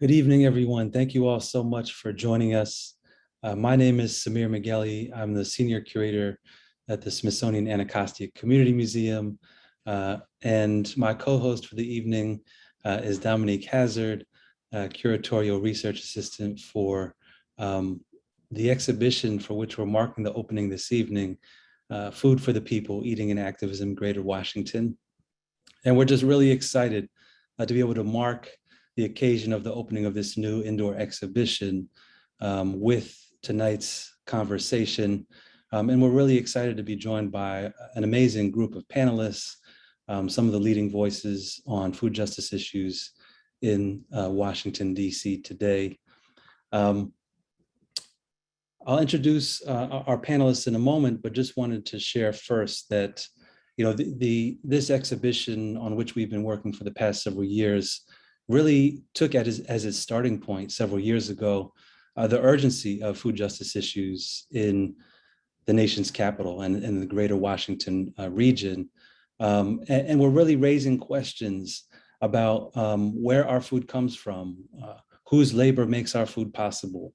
Good evening, everyone. Thank you all so much for joining us. My name is Samir Meghelli. I'm the senior curator at the Smithsonian Anacostia Community Museum. And my co-host for the evening is Dominique Hazzard, curatorial research assistant for the exhibition for which we're marking the opening this evening, Food for the People, Eating and Activism, Greater Washington. And we're just really excited to be able to mark the occasion of the opening of this new indoor exhibition with tonight's conversation. And we're really excited to be joined by an amazing group of panelists, some of the leading voices on food justice issues in Washington, D.C. today. I'll introduce our panelists in a moment, but just wanted to share first that this exhibition on which we've been working for the past several years really took as its starting point several years ago the urgency of food justice issues in the nation's capital and in the greater Washington region. And we're really raising questions about where our food comes from, whose labor makes our food possible,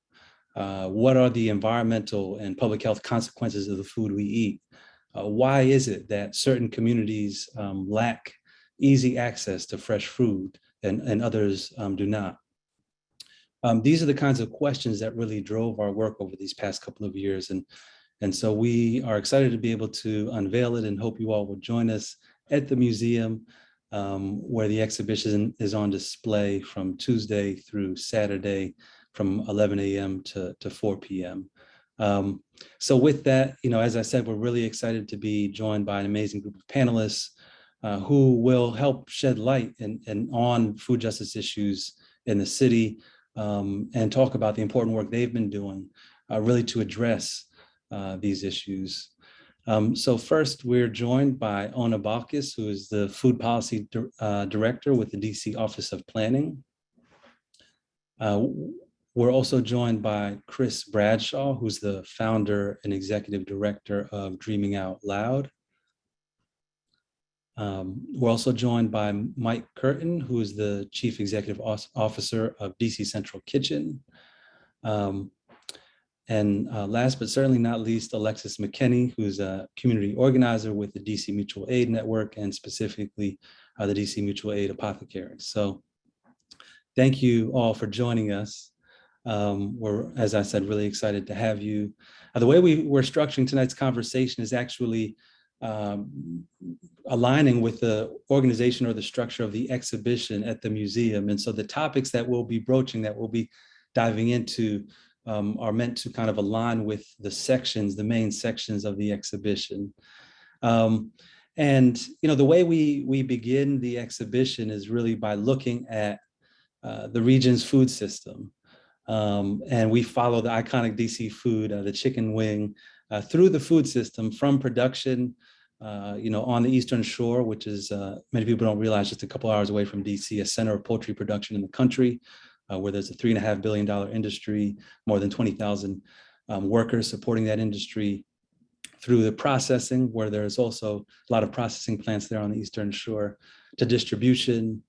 what are the environmental and public health consequences of the food we eat, why is it that certain communities lack easy access to fresh food and others do not. These are the kinds of questions that really drove our work over these past couple of years. And so we are excited to be able to unveil it and hope you all will join us at the museum where the exhibition is on display from Tuesday through Saturday from 11 a.m. to 4 p.m. So with that, as I said, we're really excited to be joined by an amazing group of panelists who will help shed light on food justice issues in the city and talk about the important work they've been doing really to address these issues. So first, we're joined by Ona Balkis, who is the Food Policy Director with the DC Office of Planning. We're also joined by Chris Bradshaw, who's the founder and executive director of Dreaming Out Loud. We're also joined by Mike Curtin, who is the Chief Executive Officer of DC Central Kitchen. And last but certainly not least, Alexis McKinney, who's a community organizer with the DC Mutual Aid Network and specifically the DC Mutual Aid Apothecary. So thank you all for joining us. We're, as I said, really excited to have you. The way we're structuring tonight's conversation is actually aligning with the organization or the structure of the exhibition at the museum. And so the topics that we'll be broaching, that we'll be diving into are meant to kind of align with the sections, the main sections of the exhibition. And the way we begin the exhibition is really by looking at the region's food system. And we follow the iconic DC food, the chicken wing, through the food system from production, on the Eastern Shore, which is, many people don't realize, just a couple hours away from DC, a center of poultry production in the country, where there's a $3.5 billion industry, more than 20,000 workers supporting that industry, through the processing, where there's also a lot of processing plants there on the Eastern Shore, to distribution,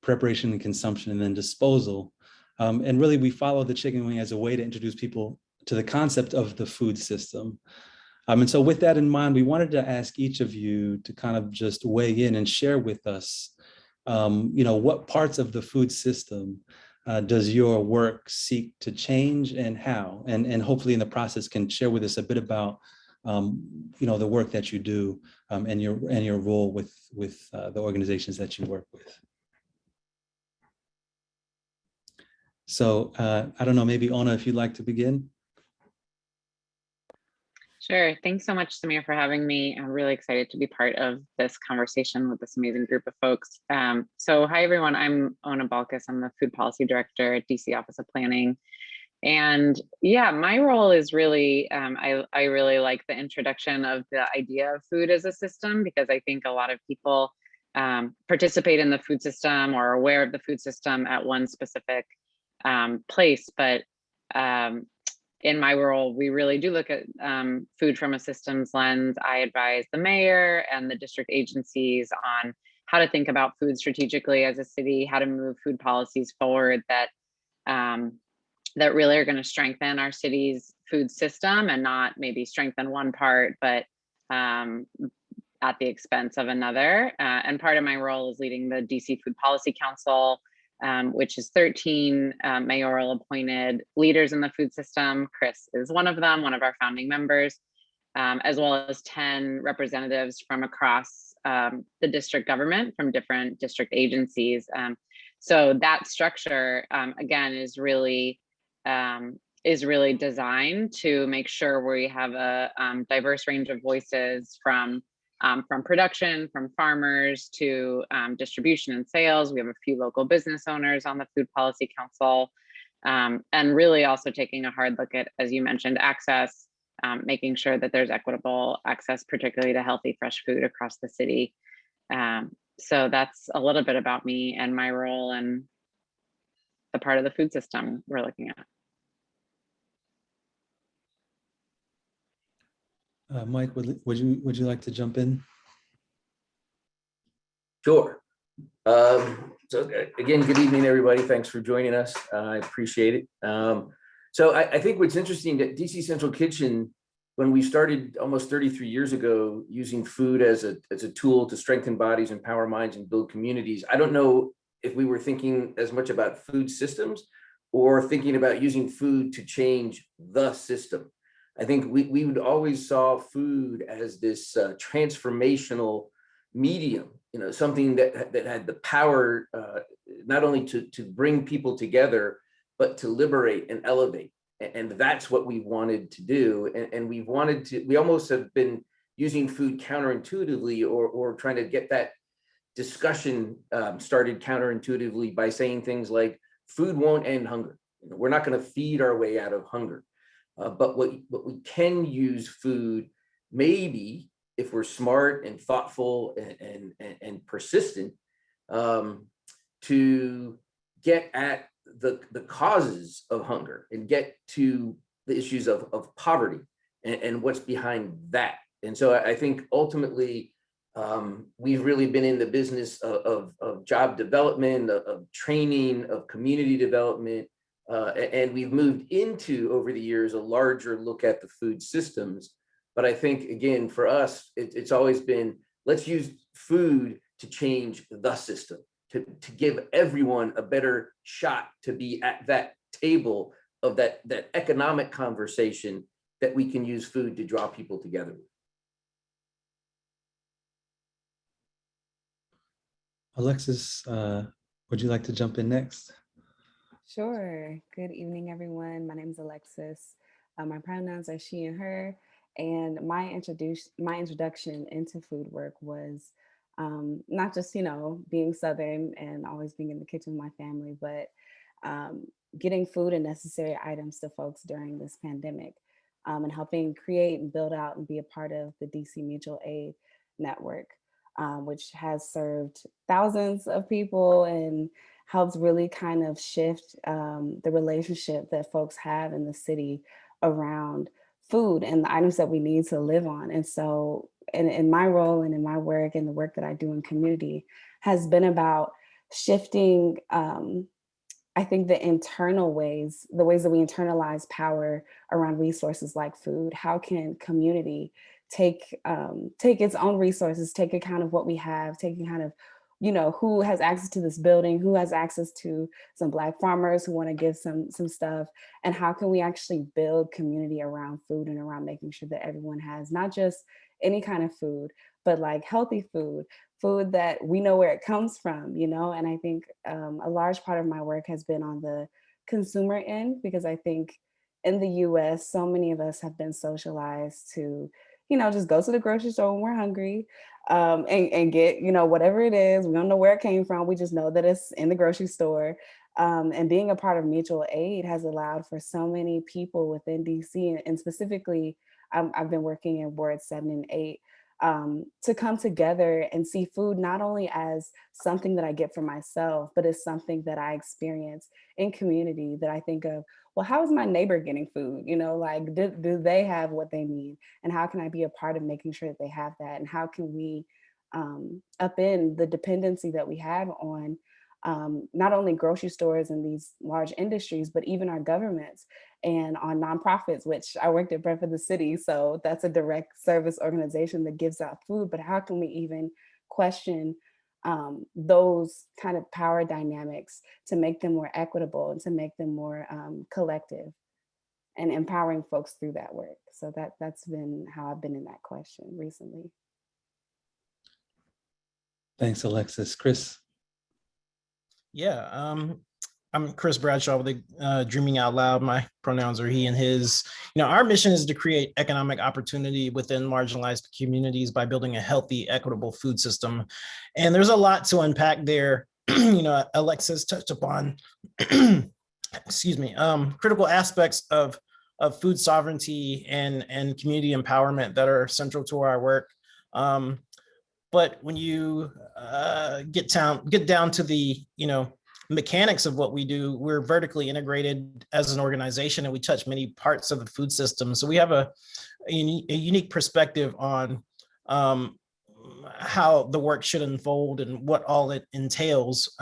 preparation and consumption, and then disposal. And really, we follow the chicken wing as a way to introduce people to the concept of the food system. And so with that in mind, we wanted to ask each of you to kind of just weigh in and share with us, what parts of the food system does your work seek to change and how? And hopefully in the process can share with us a bit about, the work that you do and your role with the organizations that you work with. So I don't know, maybe Ona, if you'd like to begin. Sure. Thanks so much, Samir, for having me. I'm really excited to be part of this conversation with this amazing group of folks. So hi, everyone. I'm Ona Balkis. I'm the Food Policy Director at DC Office of Planning. And yeah, my role is really, I really like the introduction of the idea of food as a system, because I think a lot of people participate in the food system or are aware of the food system at one specific place. But in my role, we really do look at food from a systems lens. I advise the mayor and the district agencies on how to think about food strategically as a city, how to move food policies forward that that really are going to strengthen our city's food system and not maybe strengthen one part, but at the expense of another. And part of my role is leading the DC Food Policy Council, which is 13 mayoral appointed leaders in the food system. Chris is one of them, one of our founding members, as well as 10 representatives from across the district government from different district agencies. So that structure, again, is really designed to make sure we have a diverse range of voices from production, from farmers to distribution and sales. We have a few local business owners on the Food Policy Council, and really also taking a hard look at, as you mentioned, access, making sure that there's equitable access, particularly to healthy, fresh food across the city. So that's a little bit about me and my role and the part of the food system we're looking at. Mike, would you like to jump in? Sure. So again, good evening, everybody. Thanks for joining us. I appreciate it. So I think what's interesting that DC Central Kitchen, when we started almost 33 years ago, using food as a tool to strengthen bodies, empower minds, and build communities, I don't know if we were thinking as much about food systems or thinking about using food to change the system. I think we would always saw food as this transformational medium, something that had the power not only to bring people together, but to liberate and elevate. And that's what we wanted to do. And we almost have been using food counterintuitively or trying to get that discussion started counterintuitively by saying things like, food won't end hunger. We're not going to feed our way out of hunger. But what we can use food, maybe if we're smart and thoughtful and persistent, to get at the causes of hunger and get to the issues of poverty and what's behind that. And so I think ultimately we've really been in the business of job development, of training, of community development. And we've moved into, over the years, a larger look at the food systems. But I think, again, for us, it's always been, let's use food to change the system, to give everyone a better shot to be at that table of that economic conversation that we can use food to draw people together. Alexis, would you like to jump in next? Sure. Good evening, everyone. My name is Alexis. My pronouns are she and her. And my introduction into food work was not just, being Southern and always being in the kitchen with my family, but getting food and necessary items to folks during this pandemic, and helping create and build out and be a part of the DC Mutual Aid Network, which has served thousands of people and helps really kind of shift the relationship that folks have in the city around food and the items that we need to live on. And so in my role and in my work and the work that I do in community has been about shifting, I think the ways that we internalize power around resources like food. How can community take its own resources, take account of what we have, take account of who has access to this building, who has access to some Black farmers who want to give some stuff, and how can we actually build community around food and around making sure that everyone has not just any kind of food, but like healthy food that we know where it comes from, And I think a large part of my work has been on the consumer end, because I think in the US, so many of us have been socialized to, just go to the grocery store when we're hungry, and get, whatever it is. We don't know where it came from. We just know that it's in the grocery store. And being a part of mutual aid has allowed for so many people within DC, and specifically, I've been working in wards 7 and 8, to come together and see food not only as something that I get for myself, but as something that I experience in community, that I think of, well, how is my neighbor getting food? Do they have what they need? And how can I be a part of making sure that they have that? And how can we upend the dependency that we have on not only grocery stores and these large industries, but even our governments and on nonprofits, which I worked at Bread for the City. So that's a direct service organization that gives out food. But how can we even question those kind of power dynamics to make them more equitable and to make them more collective, and empowering folks through that work? So that's been how I've been in that question recently. Thanks, Alexis. Chris? Yeah, I'm Chris Bradshaw with the Dreaming Out Loud. My pronouns are he and his. Our mission is to create economic opportunity within marginalized communities by building a healthy, equitable food system. And there's a lot to unpack there. Alexis touched upon, excuse me, critical aspects of food sovereignty and community empowerment that are central to our work. But when you get down to the mechanics of what we do, we're vertically integrated as an organization, and we touch many parts of the food system. So we have a unique perspective on how the work should unfold and what all it entails.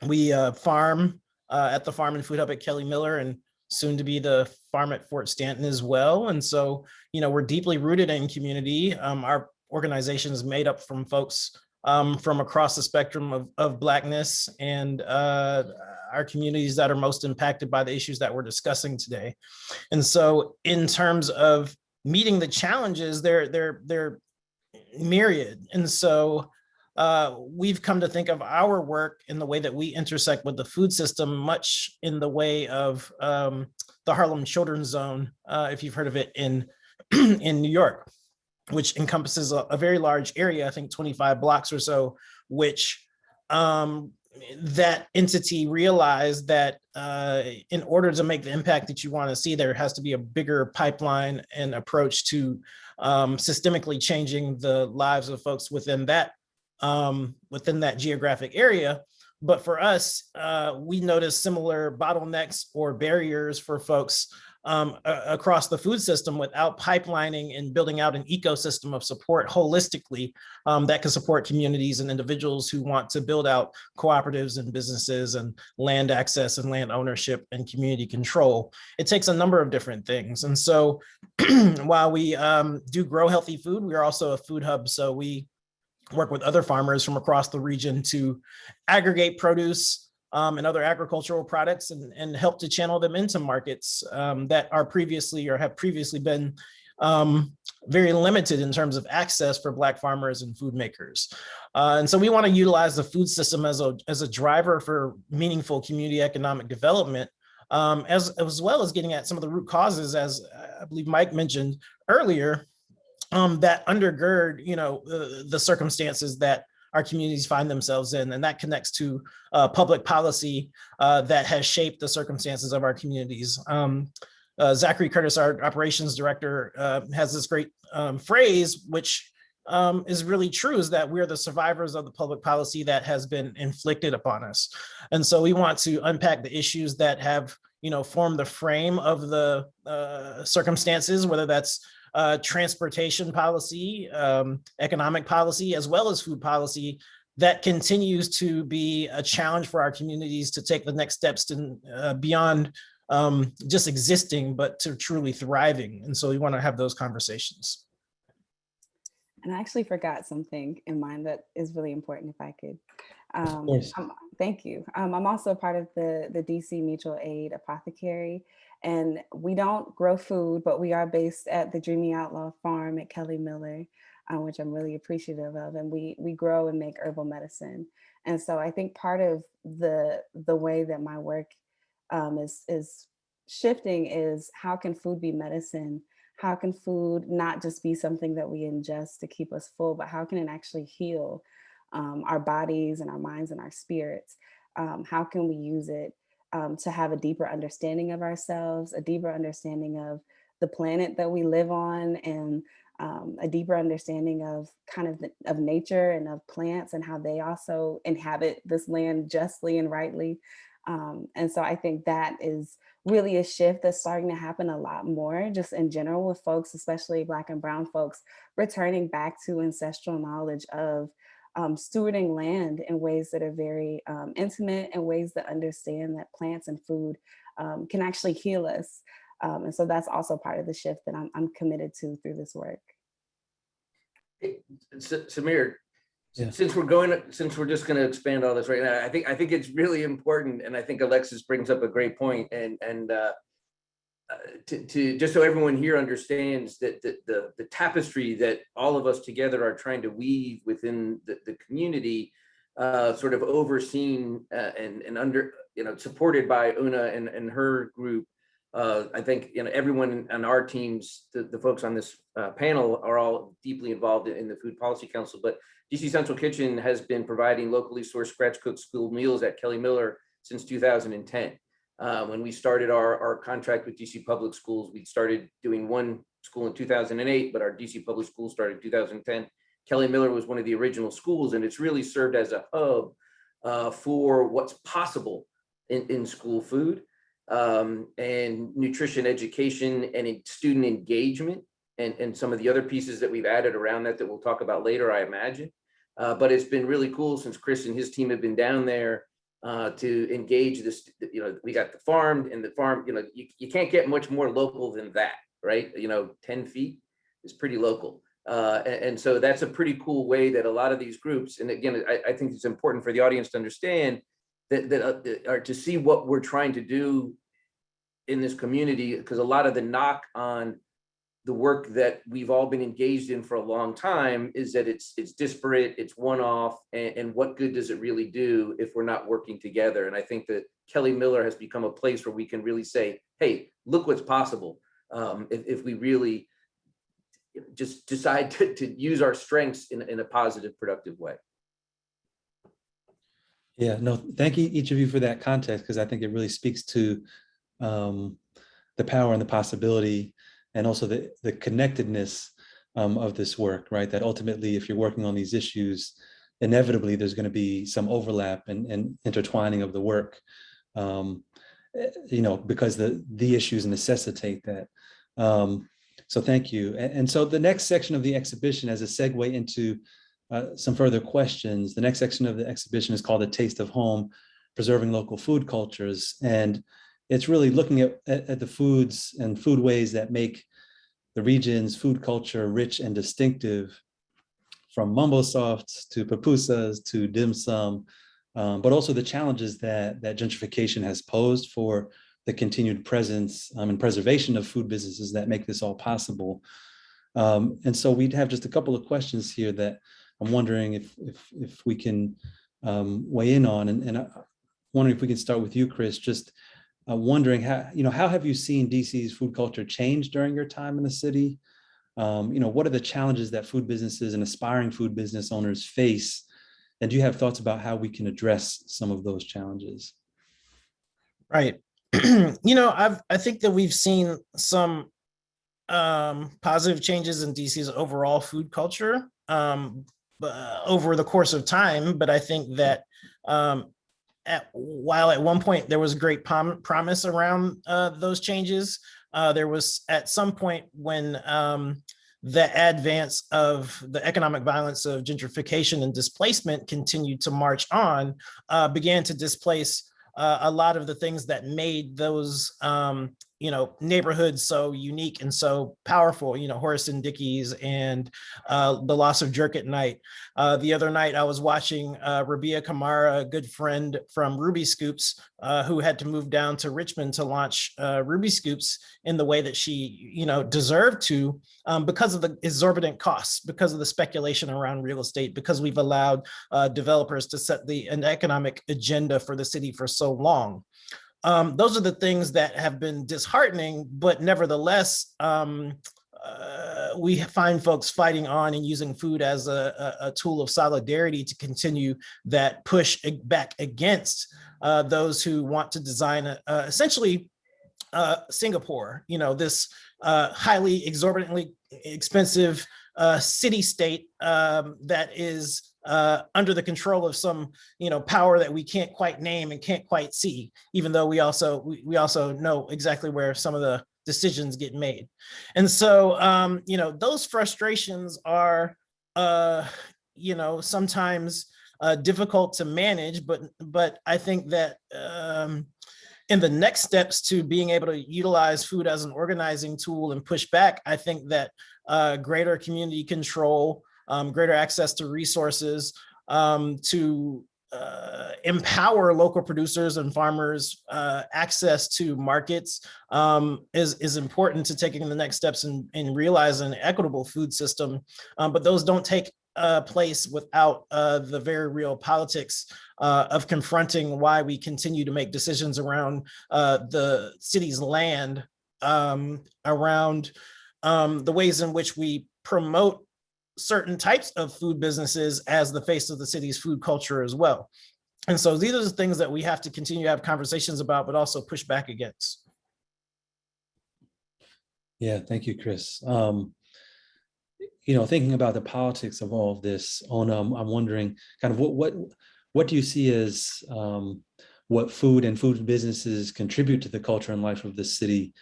We farm at the Farm and Food Hub at Kelly Miller, and soon to be the farm at Fort Stanton as well. And so, we're deeply rooted in community. Our organization is made up from folks from across the spectrum of Blackness and our communities that are most impacted by the issues that we're discussing today. And so in terms of meeting the challenges, they're myriad. And so we've come to think of our work in the way that we intersect with the food system, much in the way of the Harlem Children's Zone, if you've heard of it, in New York, which encompasses a very large area, I think 25 blocks or so, which that entity realized that in order to make the impact that you want to see, there has to be a bigger pipeline and approach to systemically changing the lives of folks within that geographic area. But for us, we noticed similar bottlenecks or barriers for folks across the food system without pipelining and building out an ecosystem of support holistically that can support communities and individuals who want to build out cooperatives and businesses and land access and land ownership and community control. It takes a number of different things. And so while we do grow healthy food, we are also a food hub. So we work with other farmers from across the region to aggregate produce and other agricultural products and help to channel them into markets that are previously or have previously been very limited in terms of access for Black farmers and food makers. And so we want to utilize the food system as a driver for meaningful community economic development, as well as getting at some of the root causes, as I believe Mike mentioned earlier, that undergird, the circumstances that our communities find themselves in. And that connects to public policy that has shaped the circumstances of our communities. Zachary Curtis, our operations director, has this great phrase, which is really true, is that we're the survivors of the public policy that has been inflicted upon us. And so we want to unpack the issues that have, formed the frame of the circumstances, whether that's transportation policy, economic policy, as well as food policy, that continues to be a challenge for our communities to take the next steps to beyond just existing, but to truly thriving. And so we want to have those conversations. And I actually forgot something in mind that is really important, if I could. Of course. Thank you. I'm also part of the DC Mutual Aid Apothecary, and we don't grow food, but we are based at the Dreamy Outlaw Farm at Kelly Miller, which I'm really appreciative of. And we grow and make herbal medicine. And so I think part of the way that my work is shifting is, how can food be medicine? How can food not just be something that we ingest to keep us full, but how can it actually heal our bodies and our minds and our spirits? How can we use it to have a deeper understanding of ourselves, a deeper understanding of the planet that we live on, and a deeper understanding of of nature and of plants and how they also inhabit this land justly and rightly. And so I think that is really a shift that's starting to happen a lot more just in general with folks, especially Black and Brown folks, returning back to ancestral knowledge of stewarding land in ways that are very intimate, and ways that understand that plants and food can actually heal us. And so that's also part of the shift that I'm committed to through this work. Samir, Yeah. since we're just going to expand all this right now, I think it's really important, and I think Alexis brings up a great point, and to just so everyone here understands that the tapestry that all of us together are trying to weave within the community, sort of overseen and under, supported by Una and her group. I think everyone on our teams, the folks on this panel, are all deeply involved in the Food Policy Council. But DC Central Kitchen has been providing locally sourced scratch cooked school meals at Kelly Miller since 2010. When we started our contract with DC Public Schools, we started doing one school in 2008, but our DC Public Schools started in 2010. Kelly Miller was one of the original schools, and it's really served as a hub for what's possible in school food. And nutrition education and student engagement, and some of the other pieces that we've added around that we'll talk about later, I imagine. But it's been really cool since Chris and his team have been down there to engage this. We got the farm, and the farm, you can't get much more local than that, right? 10 feet is pretty local. And so that's a pretty cool way that a lot of these groups, and again, I think it's important for the audience to understand that are to see what we're trying to do in this community, because a lot of the knock on the work that we've all been engaged in for a long time is that it's disparate, it's one-off, and what good does it really do if we're not working together? And I think that Kelly Miller has become a place where we can really say, hey, look what's possible if we really just decide to use our strengths in a positive, productive way. Yeah, no, thank you, each of you, for that context, because I think it really speaks to the power and the possibility, and also the connectedness of this work, right? That ultimately, if you're working on these issues, inevitably there's going to be some overlap and intertwining of the work, because the issues necessitate that. So thank you. And so the next section of the exhibition, as a segue into some further questions, the next section of the exhibition is called A Taste of Home, Preserving Local Food Cultures. And it's really looking at the foods and foodways that make the region's food culture rich and distinctive, from mumbo softs to pupusas to dim sum, but also the challenges that gentrification has posed for the continued presence and preservation of food businesses that make this all possible. And so we'd have just a couple of questions here that I'm wondering if we can weigh in on, and I'm wondering if we can start with you, Chris. Just wondering how have you seen DC's food culture change during your time in the city? What are the challenges that food businesses and aspiring food business owners face? And do you have thoughts about how we can address some of those challenges? Right. I think that we've seen some positive changes in DC's overall food culture over the course of time. But I think that while at one point there was great promise around those changes, there was at some point when the advance of the economic violence of gentrification and displacement continued to march on, began to displace a lot of the things that made those neighborhoods so unique and so powerful, Horace and Dickey's and the loss of Jerk at Night. The other night I was watching Rabia Kamara, a good friend from Ruby Scoops, who had to move down to Richmond to launch Ruby Scoops in the way that she, deserved to, because of the exorbitant costs, because of the speculation around real estate, because we've allowed developers to set an economic agenda for the city for so long. Those are the things that have been disheartening, but nevertheless, we find folks fighting on and using food as a tool of solidarity to continue that push back against those who want to design essentially Singapore, this highly exorbitantly expensive city-state that is under the control of some, power that we can't quite name and can't quite see, even though we also know exactly where some of the decisions get made. And so, those frustrations are, sometimes difficult to manage, but I think that in the next steps to being able to utilize food as an organizing tool and push back, I think that greater community control, greater access to resources, to empower local producers and farmers, access to markets is important to taking the next steps in realizing an equitable food system. But those don't take place without the very real politics of confronting why we continue to make decisions around the city's land, around the ways in which we promote certain types of food businesses as the face of the city's food culture as well. And so these are the things that we have to continue to have conversations about, but also push back against. Yeah, thank you, Chris. Thinking about the politics of all of this, I'm wondering kind of what do you see as what food and food businesses contribute to the culture and life of the city?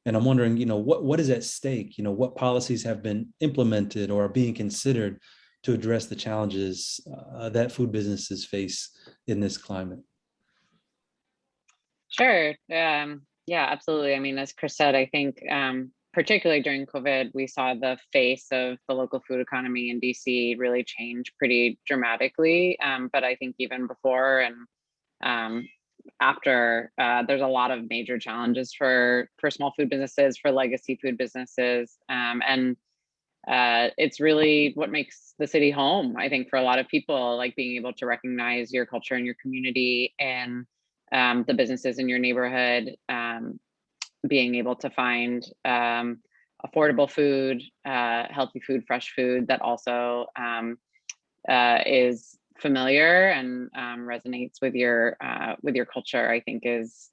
And I'm wondering, what is at stake? What policies have been implemented or are being considered to address the challenges that food businesses face in this climate? Sure. Yeah, absolutely. I mean, as Chris said, I think particularly during COVID, we saw the face of the local food economy in DC really change pretty dramatically. But I think even before and after, there's a lot of major challenges for small food businesses, for legacy food businesses. And it's really what makes the city home, I think, for a lot of people, like being able to recognize your culture and your community and the businesses in your neighborhood, being able to find affordable food, healthy food, fresh food that also is familiar and resonates with your culture, I think is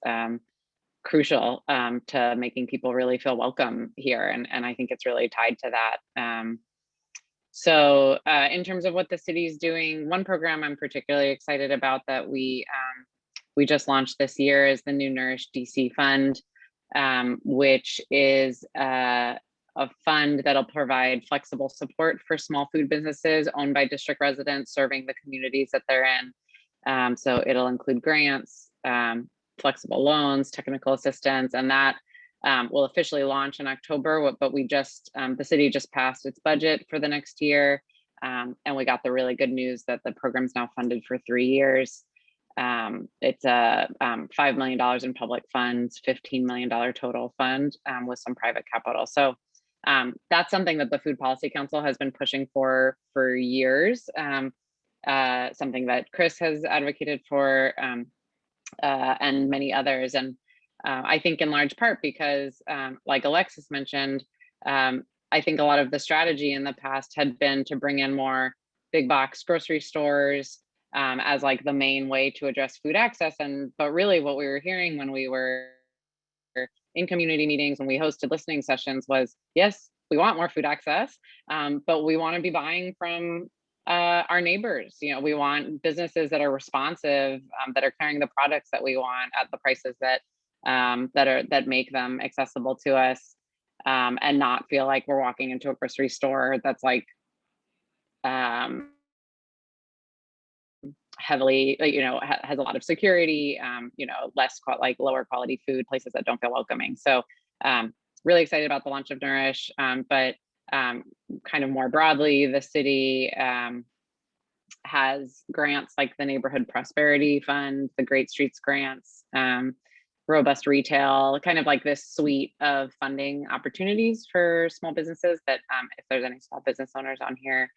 crucial to making people really feel welcome here. And I think it's really tied to that. So in terms of what the city's doing, one program I'm particularly excited about that we just launched this year is the new Nourish DC Fund, which is a fund that'll provide flexible support for small food businesses owned by district residents serving the communities that they're in. So it'll include grants, flexible loans, technical assistance, and that will officially launch in October. But we just, the city just passed its budget for the next year. And we got the really good news that the program's now funded for 3 years. It's a $5 million in public funds, $15 million total fund with some private capital. So that's something that the Food Policy Council has been pushing for years, something that Chris has advocated for, and many others. And I think in large part because, like Alexis mentioned, I think a lot of the strategy in the past had been to bring in more big box grocery stores as like the main way to address food access. But really what we were hearing when we were in community meetings, when we hosted listening sessions was, yes, we want more food access, but we want to be buying from our neighbors. We want businesses that are responsive, that are carrying the products that we want at the prices that that make them accessible to us, and not feel like we're walking into a grocery store that's like heavily, has a lot of security, like lower quality food, places that don't feel welcoming. So really excited about the launch of Nourish, but kind of more broadly, the city has grants like the Neighborhood Prosperity Fund, the Great Streets grants, Robust Retail, kind of like this suite of funding opportunities for small businesses that if there's any small business owners on here,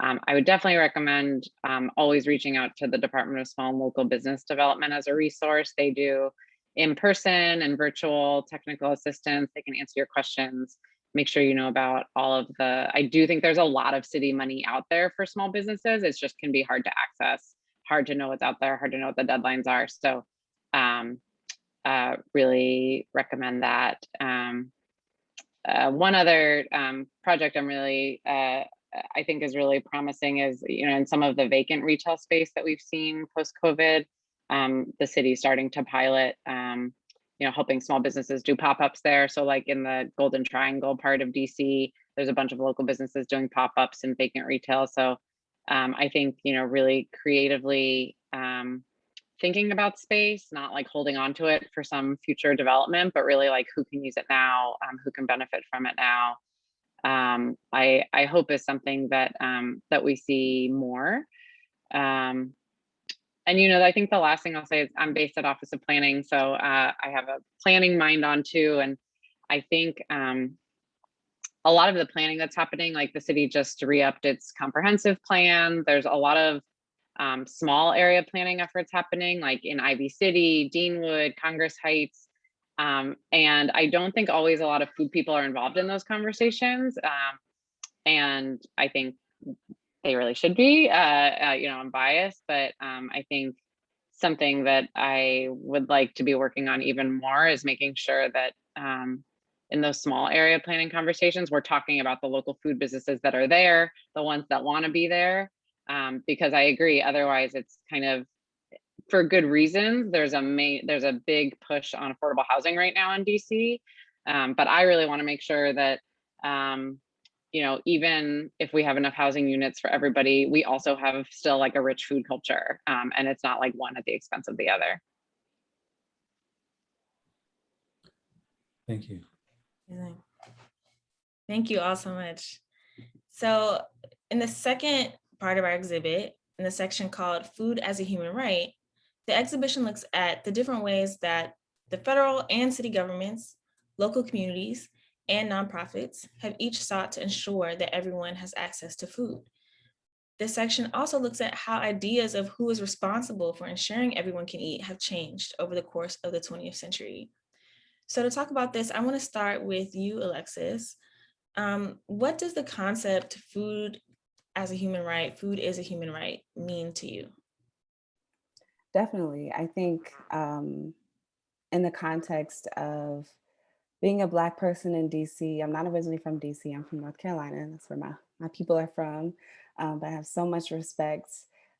I would definitely recommend always reaching out to the Department of Small and Local Business Development as a resource. They do in-person and virtual technical assistance. They can answer your questions, make sure you know about all of I do think there's a lot of city money out there for small businesses. It just can be hard to access, hard to know what's out there, hard to know what the deadlines are. So really recommend that. One other project I'm really, I think is really promising is, in some of the vacant retail space that we've seen post-COVID, the city starting to pilot, helping small businesses do pop-ups there. So like in the Golden Triangle part of DC, there's a bunch of local businesses doing pop-ups in vacant retail. So I think, really creatively thinking about space, not like holding on to it for some future development, but really like who can use it now, who can benefit from it now. I hope is something that that we see more. And I think the last thing I'll say is I'm based at Office of Planning, so I have a planning mind on too, and I think a lot of the planning that's happening, like the city just re-upped its comprehensive plan. There's a lot of small area planning efforts happening, like in Ivy City, Deanwood, Congress Heights. And I don't think always a lot of food people are involved in those conversations. And I think they really should be. I'm biased, but I think something that I would like to be working on even more is making sure that in those small area planning conversations, we're talking about the local food businesses that are there, the ones that want to be there. Because I agree, otherwise it's kind of, for good reasons, there's a big push on affordable housing right now in DC. But I really want to make sure that even if we have enough housing units for everybody, we also have still like a rich food culture, and it's not like one at the expense of the other. Thank you. Thank you all so much. So in the second part of our exhibit, in the section called Food as a Human Right, the exhibition looks at the different ways that the federal and city governments, local communities, and nonprofits have each sought to ensure that everyone has access to food. This section also looks at how ideas of who is responsible for ensuring everyone can eat have changed over the course of the 20th century. So to talk about this, I want to start with you, Alexis. What does the concept food as a human right, food is a human right, mean to you? Definitely. I think in the context of being a Black person in DC, I'm not originally from DC, I'm from North Carolina. That's where my people are from. But I have so much respect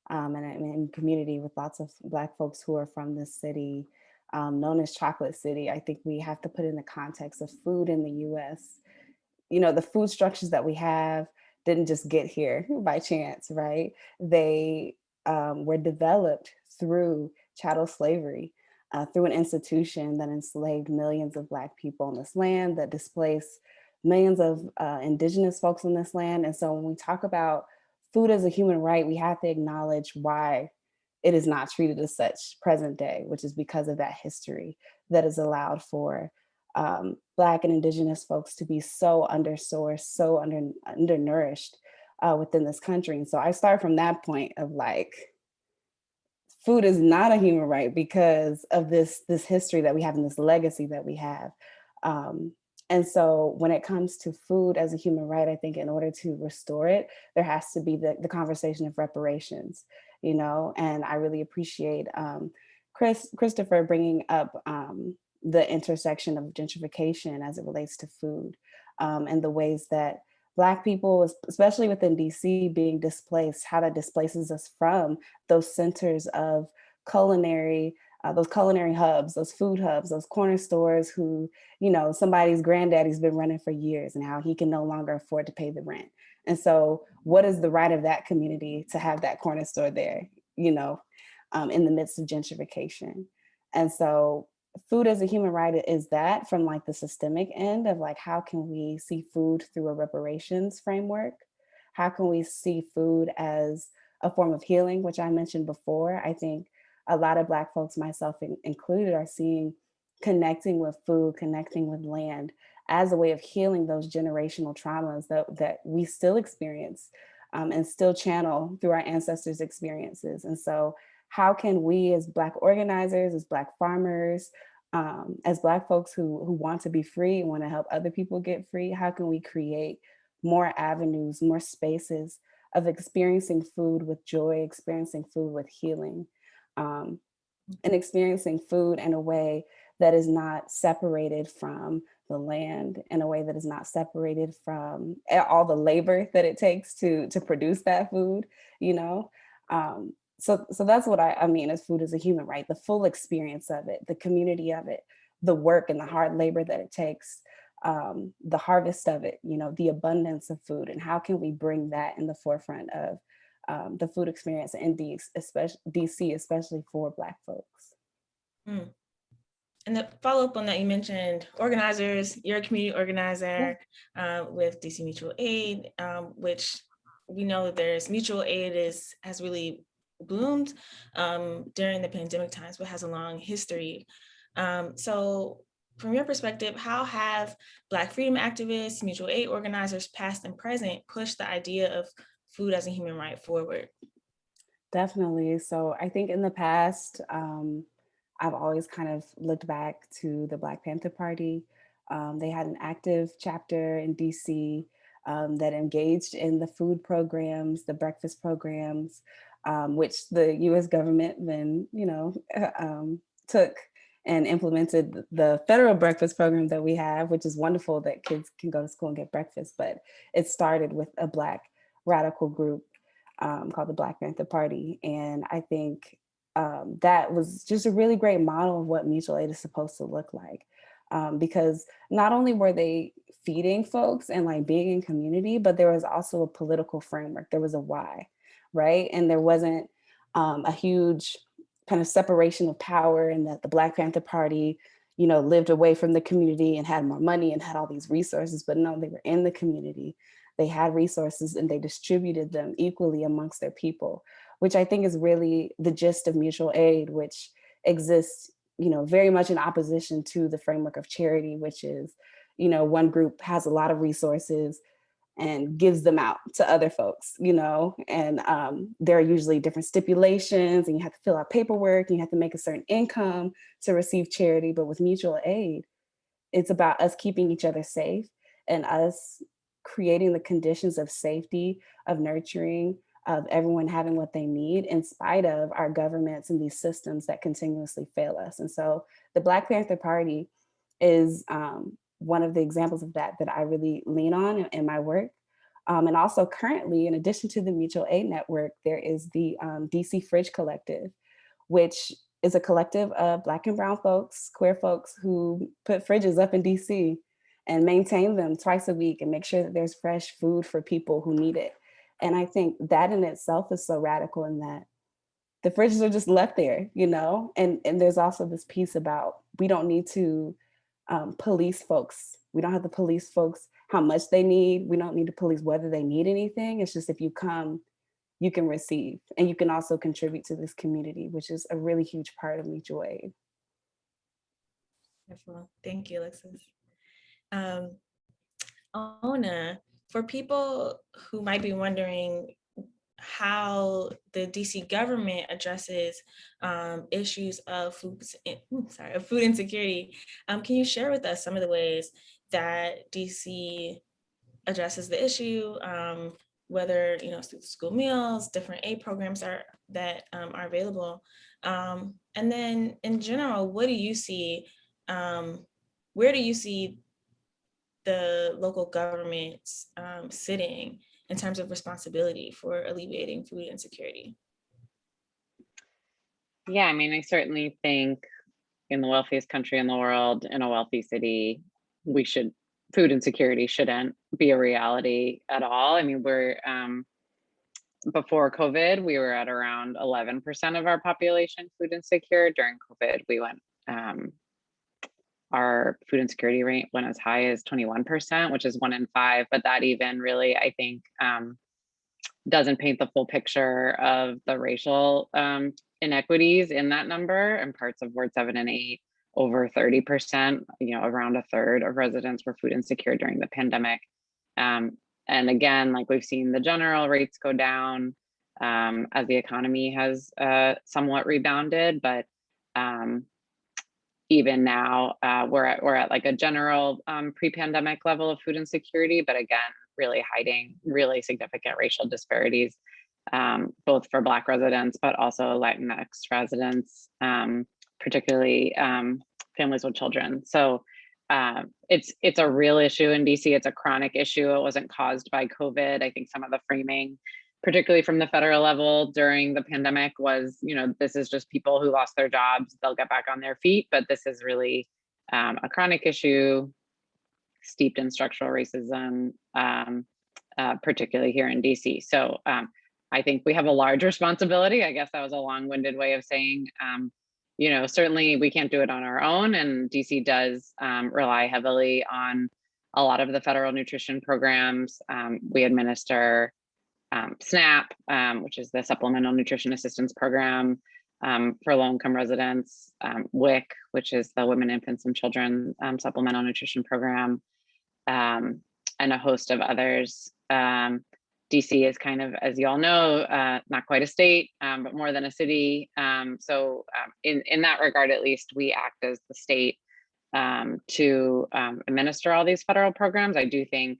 and I'm in community with lots of Black folks who are from this city, known as Chocolate City. I think we have to put in the context of food in the US. The food structures that we have didn't just get here by chance, right? They were developed through chattel slavery, through an institution that enslaved millions of Black people on this land, that displaced millions of indigenous folks on this land. And so when we talk about food as a human right, we have to acknowledge why it is not treated as such present day, which is because of that history that has allowed for Black and indigenous folks to be so undersourced, so undernourished within this country. And so I start from that point of like, food is not a human right because of this history that we have and this legacy that we have. And so when it comes to food as a human right, I think in order to restore it, there has to be the conversation of reparations, and I really appreciate Christopher bringing up the intersection of gentrification as it relates to food, and the ways that Black people, especially within DC, being displaced, how that displaces us from those centers of those culinary hubs, those food hubs, those corner stores who, somebody's granddaddy's been running for years and how he can no longer afford to pay the rent. And so what is the right of that community to have that corner store there, in the midst of gentrification? And so food as a human right is that from like the systemic end of like, how can we see food through a reparations framework? How can we see food as a form of healing, which I mentioned before? I think a lot of Black folks, myself included, are seeing connecting with food, connecting with land as a way of healing those generational traumas that we still experience and still channel through our ancestors' experiences. And so how can we as Black organizers, as Black farmers, as Black folks who want to be free and want to help other people get free, how can we create more avenues, more spaces of experiencing food with joy, experiencing food with healing, and experiencing food in a way that is not separated from the land, in a way that is not separated from all the labor that it takes to produce that food, So that's what I mean as food as a human right, the full experience of it, the community of it, the work and the hard labor that it takes, the harvest of it, the abundance of food, and how can we bring that in the forefront of the food experience in DC, especially for Black folks. Mm. And the follow-up on that, you mentioned organizers. You're a community organizer with DC Mutual Aid, which we know that there's mutual aid has really bloomed during the pandemic times, but has a long history. So from your perspective, how have Black freedom activists, mutual aid organizers, past and present, pushed the idea of food as a human right forward? Definitely. So I think in the past, I've always kind of looked back to the Black Panther Party. They had an active chapter in DC that engaged in the food programs, the breakfast programs, which the US government then, took and implemented the federal breakfast program that we have, which is wonderful that kids can go to school and get breakfast. But it started with a Black radical group called the Black Panther Party. And I think that was just a really great model of what mutual aid is supposed to look like. Because not only were they feeding folks and like being in community, but there was also a political framework. There was a why, right? And there wasn't a huge kind of separation of power, and that the Black Panther Party, lived away from the community and had more money and had all these resources, but no, they were in the community. They had resources and they distributed them equally amongst their people, which I think is really the gist of mutual aid, which exists, very much in opposition to the framework of charity, which is, one group has a lot of resources and gives them out to other folks, and there are usually different stipulations, and you have to fill out paperwork and you have to make a certain income to receive charity. But with mutual aid, it's about us keeping each other safe and us creating the conditions of safety, of nurturing, of everyone having what they need in spite of our governments and these systems that continuously fail us. And so the Black Panther Party is one of the examples of that I really lean on in my work. And also currently, in addition to the Mutual Aid Network, there is the DC Fridge Collective, which is a collective of Black and brown folks, queer folks who put fridges up in DC and maintain them twice a week and make sure that there's fresh food for people who need it. And I think that in itself is so radical, in that the fridges are just left there, and there's also this piece about, we don't need to police folks. We don't have to police folks how much they need. We don't need to police whether they need anything. It's just, if you come, you can receive, and you can also contribute to this community, which is a really huge part of mutual aid. Wonderful. Thank you, Alexis. Ona, for people who might be wondering how the DC government addresses issues of food insecurity, can you share with us some of the ways that DC addresses the issue, whether school meals, different aid programs that are available, and then in general, what do you see? Where do you see the local governments sitting in terms of responsibility for alleviating food insecurity? Yeah, I mean, I certainly think in the wealthiest country in the world, in a wealthy city, food insecurity shouldn't be a reality at all. I mean, we're before COVID, we were at around 11% of our population food insecure. During COVID, we went our food insecurity rate went as high as 21%, which is 1 in 5. But that even really, I think, doesn't paint the full picture of the racial inequities in that number. In parts of Ward 7 and 8, over 30%, around a third of residents were food insecure during the pandemic. And again, like, we've seen the general rates go down as the economy has somewhat rebounded, but even now we're at like a general pre-pandemic level of food insecurity, but again, really hiding really significant racial disparities, both for Black residents, but also Latinx residents, particularly families with children. So it's a real issue in DC. It's a chronic issue. It wasn't caused by COVID. I think some of the framing, particularly from the federal level during the pandemic, was, this is just people who lost their jobs, they'll get back on their feet. But this is really a chronic issue steeped in structural racism, particularly here in DC. So I think we have a large responsibility. I guess that was a long-winded way of saying, you know, certainly we can't do it on our own, and DC does rely heavily on a lot of the federal nutrition programs. We administer SNAP, which is the Supplemental Nutrition Assistance Program for low-income residents, WIC, which is the Women, Infants, and Children Supplemental Nutrition Program, and a host of others. DC is kind of, as you all know, not quite a state, but more than a city. So in that regard, at least, we act as the state to administer all these federal programs. I do think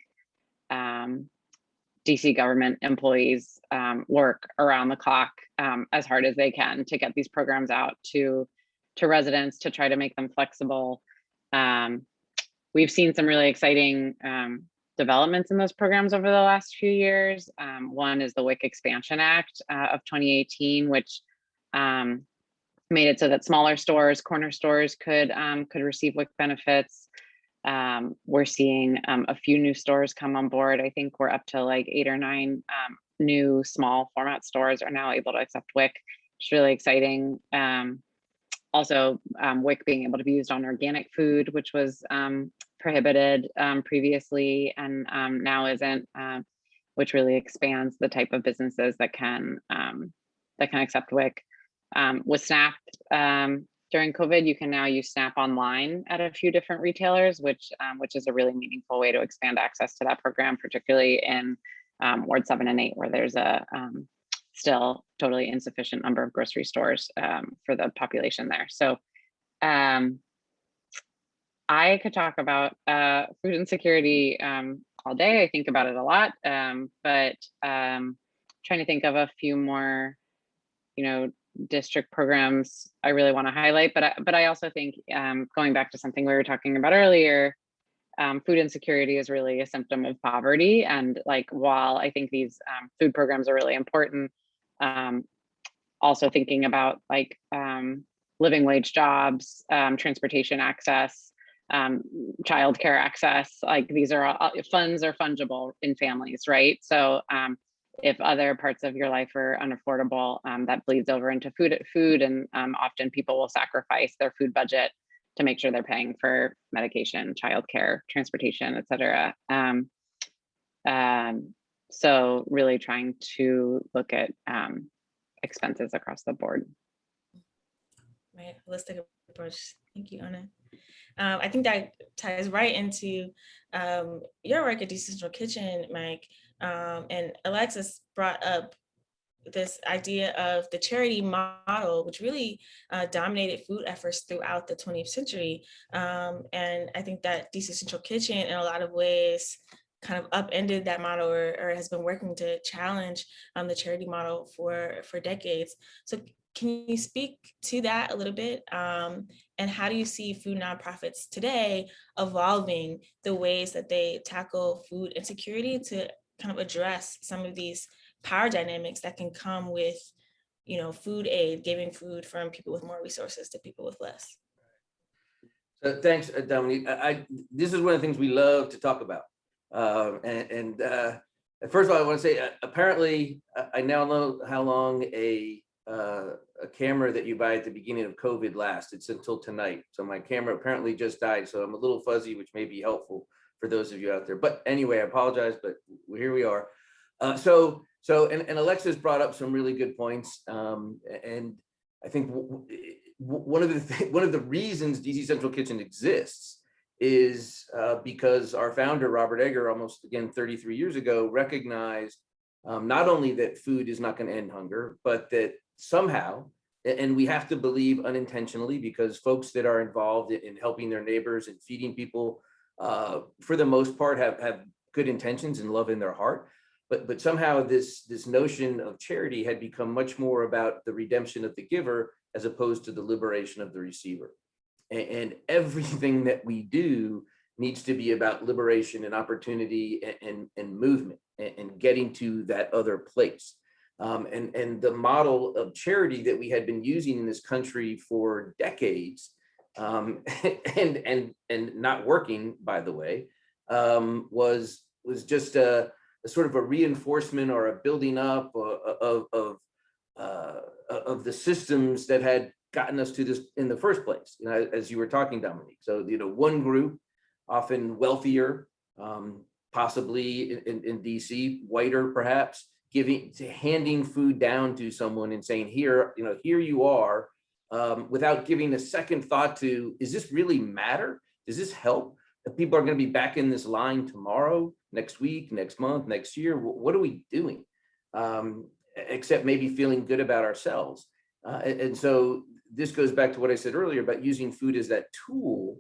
DC government employees work around the clock as hard as they can to get these programs out to residents, to try to make them flexible. We've seen some really exciting developments in those programs over the last few years. One is the WIC Expansion Act of 2018, which made it so that smaller stores, corner stores could receive WIC benefits. We're seeing a few new stores come on board. I think we're up to like 8 or 9 new small format stores are now able to accept WIC, which is really exciting. Also, WIC being able to be used on organic food, which was prohibited previously and now isn't, which really expands the type of businesses that can accept WIC. With SNAP, during COVID, you can now use SNAP online at a few different retailers, which is a really meaningful way to expand access to that program, particularly in Ward 7 and 8, where there's a still totally insufficient number of grocery stores for the population there. So I could talk about food insecurity all day. I think about it a lot, but trying to think of a few more, you know, district programs I really want to highlight. But I also think, going back to something we were talking about earlier, food insecurity is really a symptom of poverty. And like, while I think these food programs are really important, also thinking about like living wage jobs, transportation access, childcare access, like these are all, funds are fungible in families, right? So if other parts of your life are unaffordable, that bleeds over into food, and often people will sacrifice their food budget to make sure they're paying for medication, childcare, transportation, et cetera. So really trying to look at expenses across the board. Right, holistic approach. Thank you, Anna. I think that ties right into your work at DC Central Kitchen, Mike. And Alexis brought up this idea of the charity model, which really dominated food efforts throughout the 20th century. And I think that DC Central Kitchen, in a lot of ways, kind of upended that model, or has been working to challenge the charity model for decades. So can you speak to that a little bit? And how do you see food nonprofits today evolving the ways that they tackle food insecurity to kind of address some of these power dynamics that can come with, you know, food aid, giving food from people with more resources to people with less? So thanks, Dominique. This is one of the things we love to talk about. First of all, I want to say, apparently, I now know how long a camera that you buy at the beginning of COVID lasts. It's until tonight. So my camera apparently just died. So I'm a little fuzzy, which may be helpful for those of you out there. But anyway, I apologize, but here we are. So Alexis brought up some really good points. And I think one of the reasons DC Central Kitchen exists is because our founder, Robert Egger, almost again 33 years ago, recognized not only that food is not going to end hunger, but that somehow, and we have to believe unintentionally, because folks that are involved in helping their neighbors and feeding people, for the most part, have good intentions and love in their heart. But somehow this notion of charity had become much more about the redemption of the giver as opposed to the liberation of the receiver. And everything that we do needs to be about liberation and opportunity and movement and getting to that other place. And the model of charity that we had been using in this country for decades, and not working, by the way, was just sort of a reinforcement or a building up of the systems that had gotten us to this in the first place, as you were talking, Dominique. So, one group, often wealthier, possibly in DC, whiter perhaps, handing food down to someone and saying, here you are, without giving a second thought to, does this really matter? Does this help? If people are going to be back in this line tomorrow, next week, next month, next year, what are we doing? Except maybe feeling good about ourselves. And so this goes back to what I said earlier about using food as that tool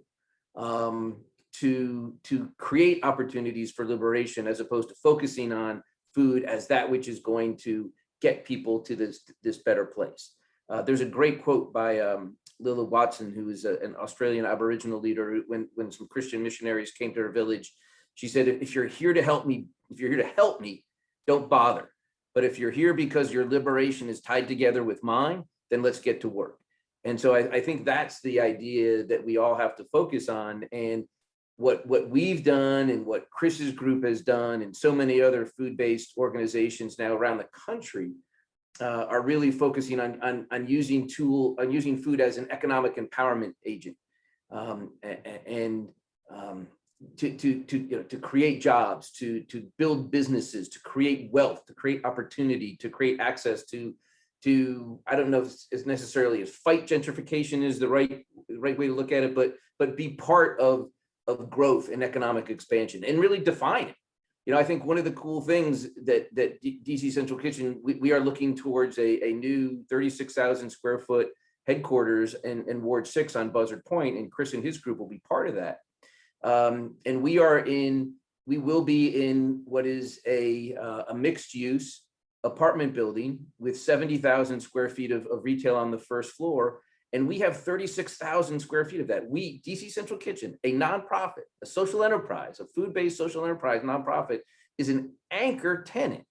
to create opportunities for liberation, as opposed to focusing on food as that which is going to get people to this better place. There's a great quote by Lilla Watson, who is an Australian Aboriginal leader. When some Christian missionaries came to her village, she said, if you're here to help me, don't bother. But if you're here because your liberation is tied together with mine, then let's get to work. And so I think that's the idea that we all have to focus on. And what we've done and what Chris's group has done and so many other food-based organizations now around the country are really focusing on using food as an economic empowerment agent, to create jobs, to build businesses, to create wealth, to create opportunity, to create access to I don't know if it's necessarily as fight gentrification is the right way to look at it, but be part of growth and economic expansion and really define it. I think one of the cool things that DC Central Kitchen, we are looking towards a new 36,000 square foot headquarters in Ward 6 on Buzzard Point, and Chris and his group will be part of that. And we will be in what is a mixed use apartment building with 70,000 square feet of retail on the first floor. And we have 36,000 square feet of that. DC Central Kitchen, a nonprofit, a social enterprise, a food-based social enterprise nonprofit, is an anchor tenant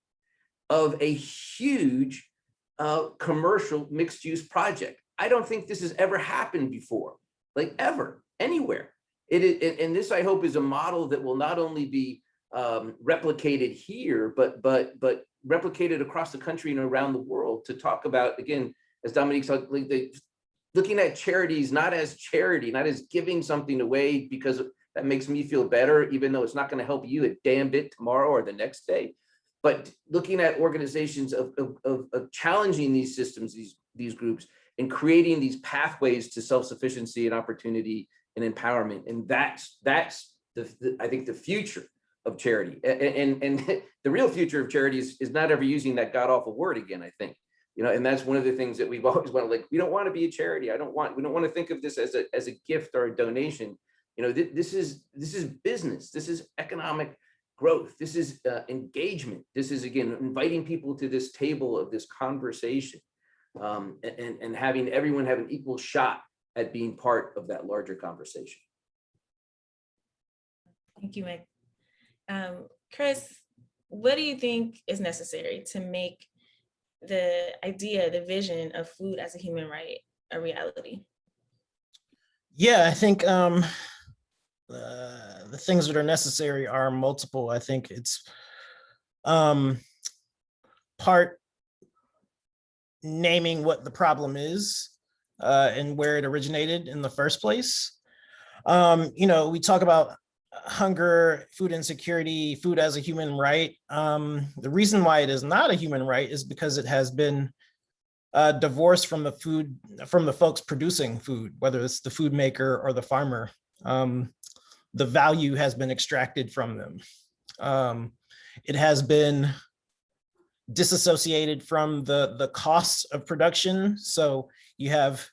of a huge commercial mixed-use project. I don't think this has ever happened before, like ever, anywhere. And this, I hope, is a model that will not only be replicated here, but replicated across the country and around the world, to talk about, again, as Dominique said, looking at charities not as charity, not as giving something away because that makes me feel better, even though it's not going to help you a damn bit tomorrow or the next day, but looking at organizations of challenging these systems, these groups, and creating these pathways to self-sufficiency and opportunity and empowerment. And that's I think the future of charity. And the real future of charity is not ever using that god-awful word again, I think. And that's one of the things that we've always wanted. We don't want to be a charity. We don't want to think of this as a gift or a donation. This is business. This is economic growth. This is engagement. This is, again, inviting people to this table of this conversation, and having everyone have an equal shot at being part of that larger conversation. Thank you, Meg. Chris, what do you think is necessary to make the idea, the vision of food as a human right a reality? Yeah, I think the things that are necessary are multiple. I think it's part naming what the problem is and where it originated in the first place. We talk about hunger, food insecurity, food as a human right. The reason why it is not a human right is because it has been divorced from the folks producing food, whether it's the food maker or the farmer. The value has been extracted from them. It has been disassociated from the costs of production. So you have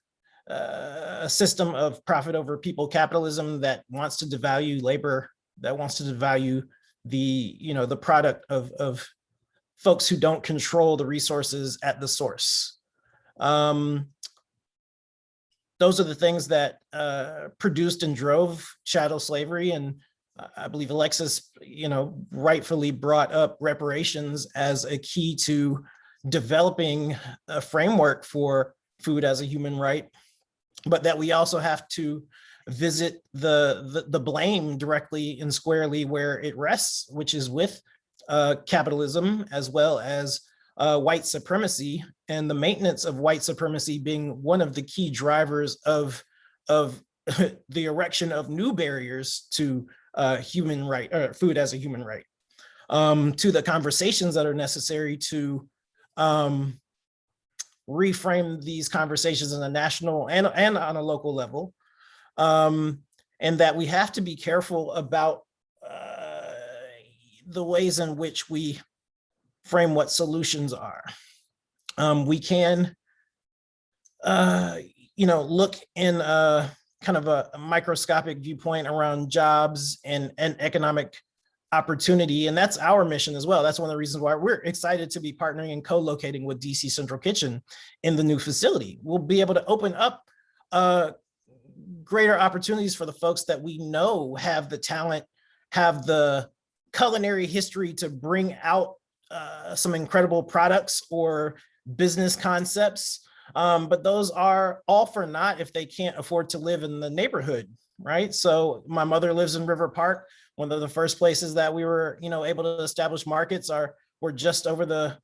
a system of profit over people capitalism that wants to devalue labor, that wants to devalue the product of folks who don't control the resources at the source. Those are the things that produced and drove chattel slavery. And I believe Alexis, rightfully brought up reparations as a key to developing a framework for food as a human right, but that we also have to visit the blame directly and squarely where it rests, which is with capitalism as well as white supremacy, and the maintenance of white supremacy being one of the key drivers of the erection of new barriers to human right, or food as a human right, to the conversations that are necessary to reframe these conversations on a national and on a local level, and that we have to be careful about the ways in which we frame what solutions are. We can, look in a kind of a microscopic viewpoint around jobs and economic opportunity, and that's our mission as well. That's one of the reasons why we're excited to be partnering and co-locating with DC Central Kitchen in the new facility. We'll be able to open up greater opportunities for the folks that we know have the talent, have the culinary history to bring out some incredible products or business concepts, but those are all for naught if they can't afford to live in the neighborhood, right? So my mother lives in River Park. One of the first places that we were, able to establish markets were just over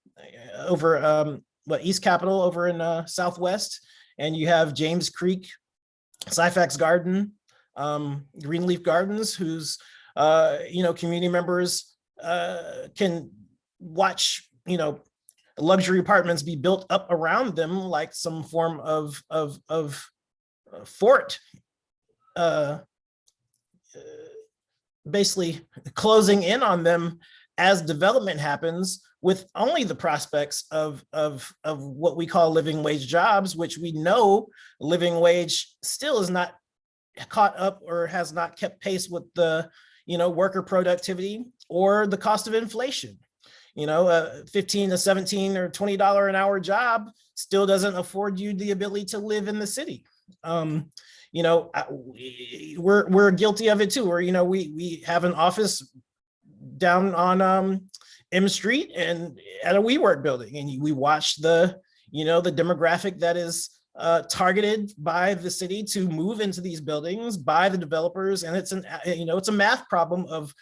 East Capitol over in Southwest, and you have James Creek, Syfax Garden, Greenleaf Gardens, whose community members can watch, luxury apartments be built up around them like some form of fort, basically closing in on them as development happens, with only the prospects of what we call living wage jobs, which we know living wage still is not caught up or has not kept pace with the worker productivity or the cost of inflation. A 15 to 17 or $20 an hour job still doesn't afford you the ability to live in the city. We're guilty of it too, where, we have an office down on M Street and at a WeWork building, and we watch the demographic that is targeted by the city to move into these buildings by the developers, and it's a math problem of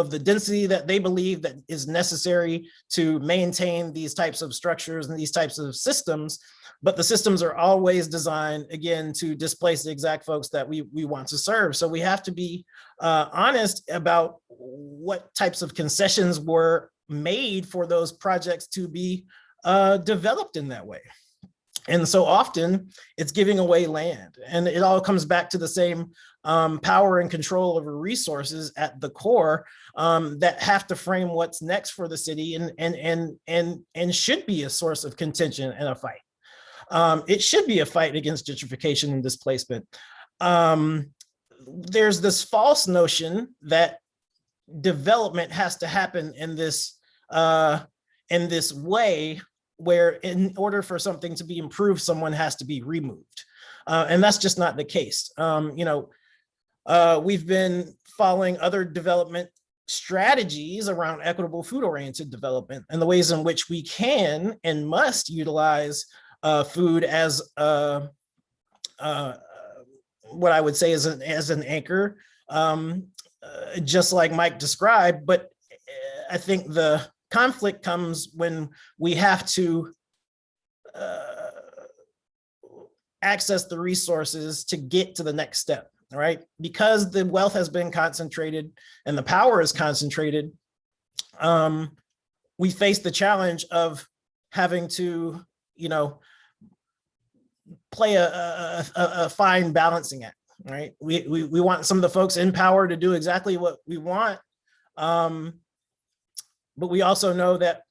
the density that they believe that is necessary to maintain these types of structures and these types of systems. But the systems are always designed, again, to displace the exact folks that we want to serve. So we have to be honest about what types of concessions were made for those projects to be developed in that way. And so often it's giving away land, and it all comes back to the same power and control over resources at the core that have to frame what's next for the city and should be a source of contention and a fight. It should be a fight against gentrification and displacement. There's this false notion that development has to happen in this way, where in order for something to be improved, someone has to be removed. And that's just not the case. We've been following other development strategies around equitable food-oriented development and the ways in which we can and must utilize food as what I would say is an anchor, just like Mike described. But I think the conflict comes when we have to access the resources to get to the next step, right? Because the wealth has been concentrated and the power is concentrated, we face the challenge of having to, play a fine balancing act, right? We want some of the folks in power to do exactly what we want, but we also know that,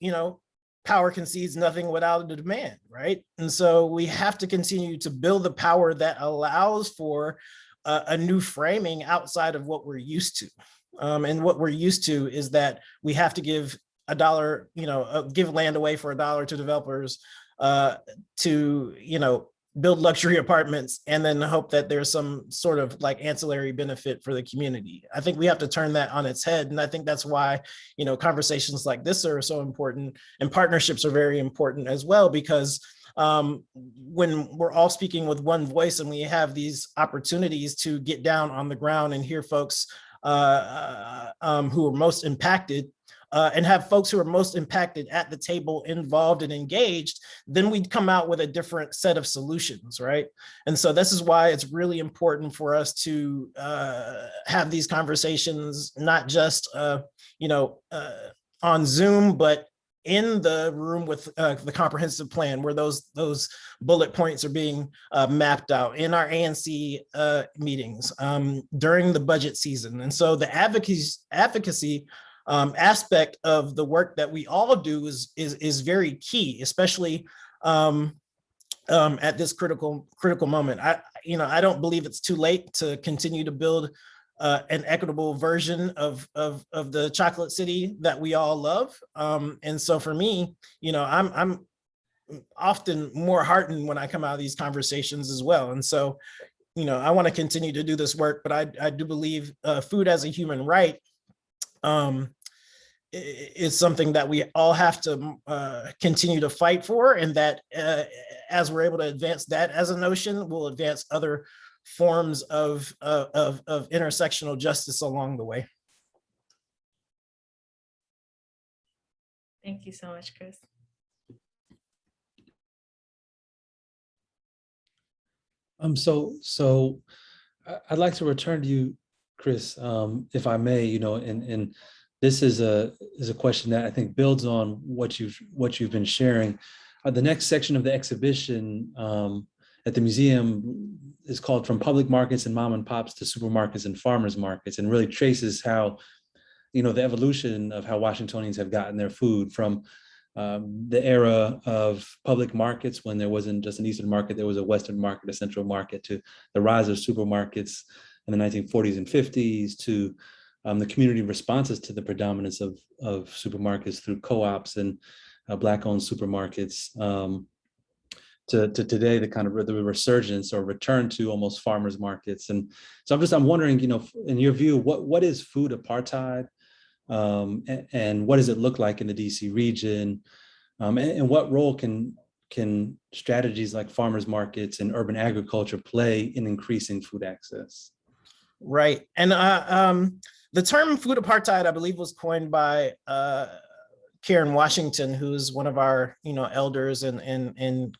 power concedes nothing without a demand, right? And so we have to continue to build the power that allows for a new framing outside of what we're used to. And what we're used to is that we have to give $1, give land away for $1 to developers to, build luxury apartments and then hope that there's some sort of like ancillary benefit for the community. I think we have to turn that on its head. And I think that's why, conversations like this are so important, and partnerships are very important as well, because when we're all speaking with one voice and we have these opportunities to get down on the ground and hear folks who are most impacted, and have folks who are most impacted at the table involved and engaged, then we'd come out with a different set of solutions, right? And so this is why it's really important for us to have these conversations, not just on Zoom, but in the room with the comprehensive plan, where those bullet points are being mapped out in our ANC meetings during the budget season. And so the advocacy aspect of the work that we all do is very key, especially at this critical moment. I don't believe it's too late to continue to build an equitable version of the chocolate city that we all love. And so for me, I'm often more heartened when I come out of these conversations as well. And so, I want to continue to do this work, but I do believe food as a human right is something that we all have to continue to fight for, and that as we're able to advance that as a notion, we'll advance other forms of intersectional justice along the way. Thank you so much, Chris. So I'd like to return to you, Chris, if I may. And this is a question that I think builds on what you've been sharing. The next section of the exhibition at the museum is called "From Public Markets and Mom and Pops to Supermarkets and Farmers Markets," and really traces how, the evolution of how Washingtonians have gotten their food from the era of public markets, when there wasn't just an Eastern market, there was a Western market, a Central market, to the rise of supermarkets in the 1940s and 50s, to the community responses to the predominance of supermarkets through co-ops and Black-owned supermarkets, to today, the resurgence or return to almost farmers markets. And so I'm wondering, in your view, what is food apartheid, and what does it look like in the DC region, and what role can strategies like farmers markets and urban agriculture play in increasing food access? Right, and the term food apartheid, I believe, was coined by Karen Washington, who's one of our, elders and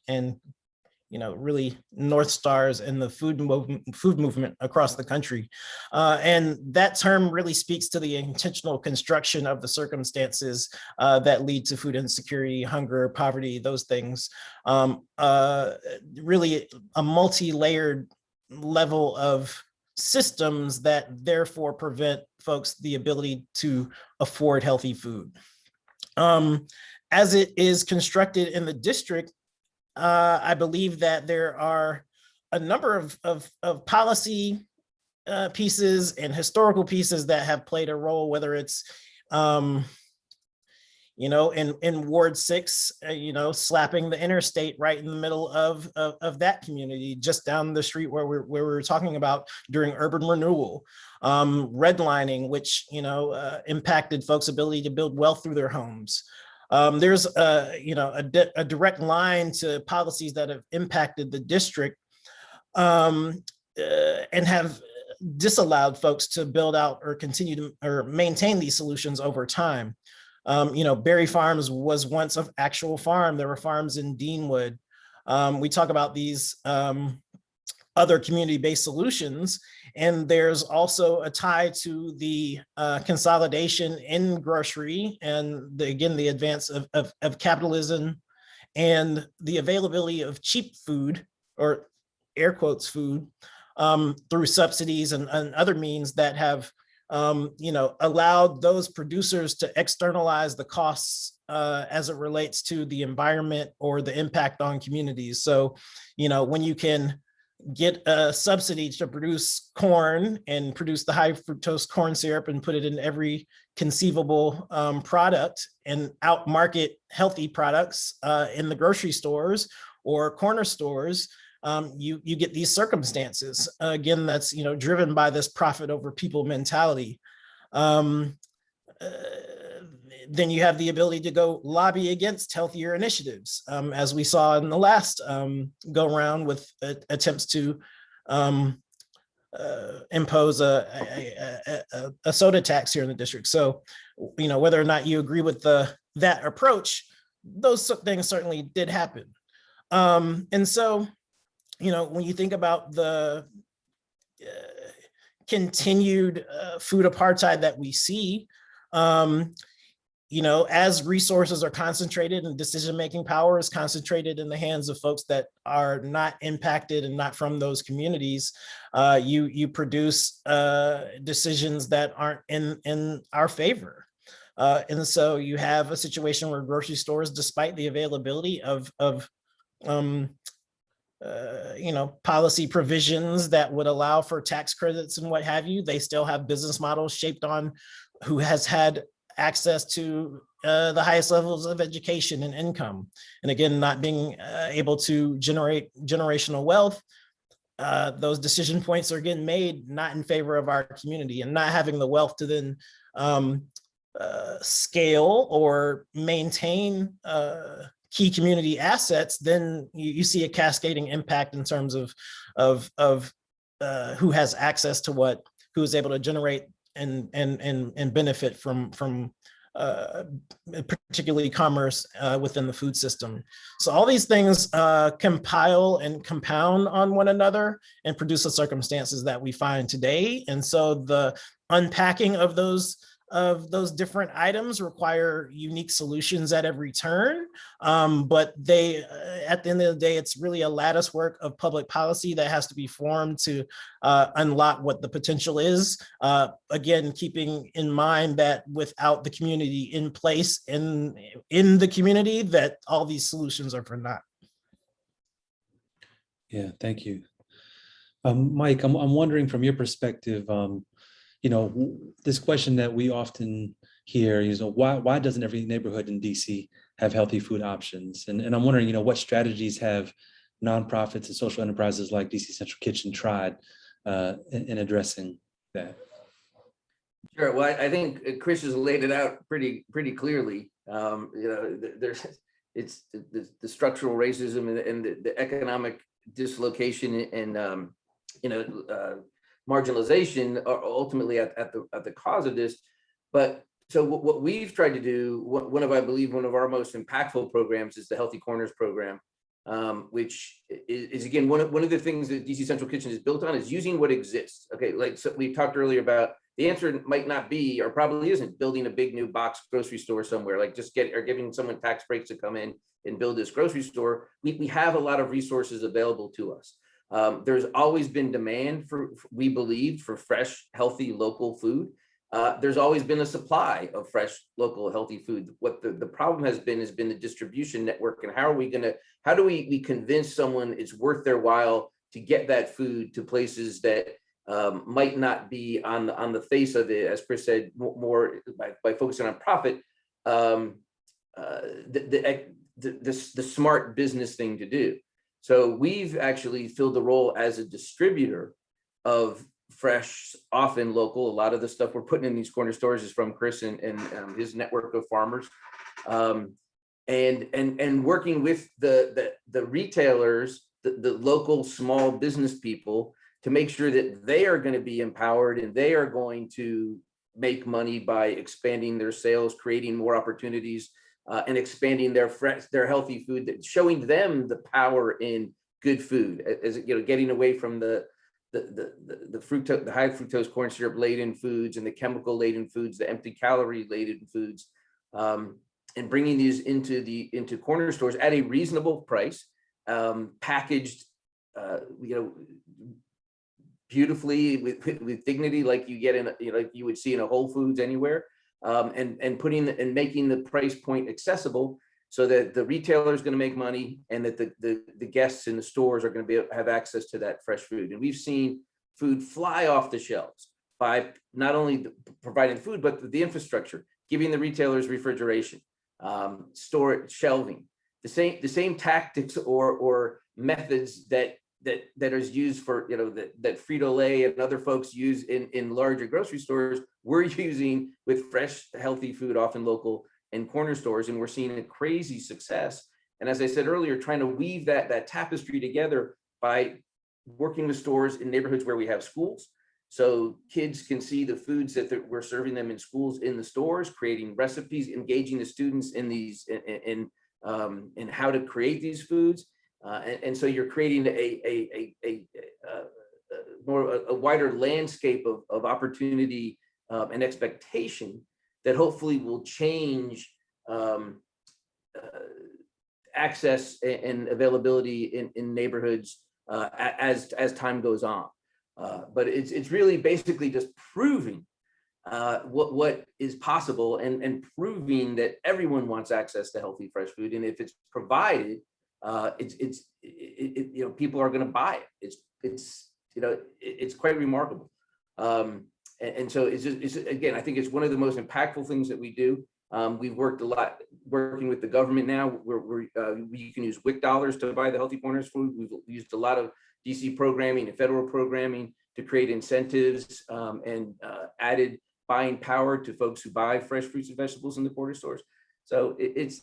really North Stars in the food movement across the country. And that term really speaks to the intentional construction of the circumstances that lead to food insecurity, hunger, poverty, those things. Really a multi-layered level of systems that therefore prevent folks the ability to afford healthy food. As it is constructed in the district, I believe that there are a number of policy pieces and historical pieces that have played a role, whether it's in Ward 6, slapping the interstate right in the middle of that community, just down the street where we were talking about during urban renewal, redlining, which impacted folks' ability to build wealth through their homes. There's a direct line to policies that have impacted the district and have disallowed folks to build out or continue to or maintain these solutions over time. Berry Farms was once an actual farm. There were farms in Deanwood. We talk about these other community-based solutions, and there's also a tie to the consolidation in grocery and the advance of capitalism and the availability of cheap food, or air quotes food, through subsidies and other means that have allowed those producers to externalize the costs as it relates to the environment or the impact on communities. So, when you can get a subsidy to produce corn and produce the high fructose corn syrup and put it in every conceivable product and out market healthy products in the grocery stores or corner stores, you get these circumstances. Again, that's driven by this profit over people mentality. Then you have the ability to go lobby against healthier initiatives, as we saw in the last go round with attempts to impose a soda tax here in the district. So, whether or not you agree with that approach, those things certainly did happen. And so, when you think about the continued food apartheid that we see, as resources are concentrated and decision-making power is concentrated in the hands of folks that are not impacted and not from those communities, you produce decisions that aren't in our favor. And so you have a situation where grocery stores, despite the availability of policy provisions that would allow for tax credits and what have you, they still have business models shaped on who has had access to the highest levels of education and income. And again, not being able to generate generational wealth, those decision points are getting made not in favor of our community, and not having the wealth to then scale or maintain key community assets, then you see a cascading impact in terms of who has access to what, who is able to generate and benefit from particularly commerce within the food system. So all these things compile and compound on one another and produce the circumstances that we find today. And so the unpacking of those different items require unique solutions at every turn. But they, at the end of the day, it's really a lattice work of public policy that has to be formed to unlock what the potential is. Again, keeping in mind that without the community in place in the community, that all these solutions are for naught. Yeah, thank you. Mike, I'm wondering from your perspective, this question that we often hear is, why doesn't every neighborhood in DC have healthy food options? And I'm wondering, what strategies have nonprofits and social enterprises like DC Central Kitchen tried in addressing that? Sure. Well, I think Chris has laid it out pretty clearly. It's the structural racism and the economic dislocation and marginalization are ultimately at the cause of this. But so what we've tried to do, I believe one of our most impactful programs is the Healthy Corners program, which is again one of the things that DC Central Kitchen is built on is using what exists. Okay, like so we talked earlier about, the answer might not be, or probably isn't, building a big new box grocery store somewhere, like just giving someone tax breaks to come in and build this grocery store. We have a lot of resources available to us. There's always been demand we believe, for fresh, healthy, local food. There's always been a supply of fresh, local, healthy food. What the problem has been the distribution network, and how do we convince someone it's worth their while to get that food to places that might not be on the face of it, as Chris said, more by focusing on profit, the smart business thing to do. So we've actually filled the role as a distributor of fresh, often local. A lot of the stuff we're putting in these corner stores is from Chris and his network of farmers, and working with the retailers, the local small business people, to make sure that they are going to be empowered and they are going to make money by expanding their sales, creating more opportunities, and expanding their healthy food, showing them the power in good food, as getting away from the fructose, the high fructose corn syrup laden foods and the chemical laden foods, the empty calorie laden foods, and bringing these into corner stores at a reasonable price, packaged, beautifully with dignity, like you get in, like you would see in a Whole Foods anywhere. And making the price point accessible, so that the retailer is going to make money, and that the guests in the stores are going to have access to that fresh food. And we've seen food fly off the shelves by not only providing food, but the infrastructure, giving the retailers refrigeration, storage, shelving, the same tactics or methods that is used for, that Frito-Lay and other folks use in larger grocery stores, we're using with fresh, healthy food, often local, in corner stores. And we're seeing a crazy success. And as I said earlier, trying to weave that tapestry together by working with stores in neighborhoods where we have schools. So kids can see the foods that we're serving them in schools, in the stores, creating recipes, engaging the students in these, in how to create these foods. And so you're creating a wider landscape of opportunity and expectation that hopefully will change access and availability in neighborhoods as time goes on. But it's really basically just proving what is possible and proving that everyone wants access to healthy, fresh food. And if it's provided, people are going to buy it. It's quite remarkable. And so it's again, I think it's one of the most impactful things that we do. We've worked a lot working with the government now. We can use WIC dollars to buy the Healthy Corners food. We've used a lot of DC programming and federal programming to create incentives and added buying power to folks who buy fresh fruits and vegetables in the corner stores. So it's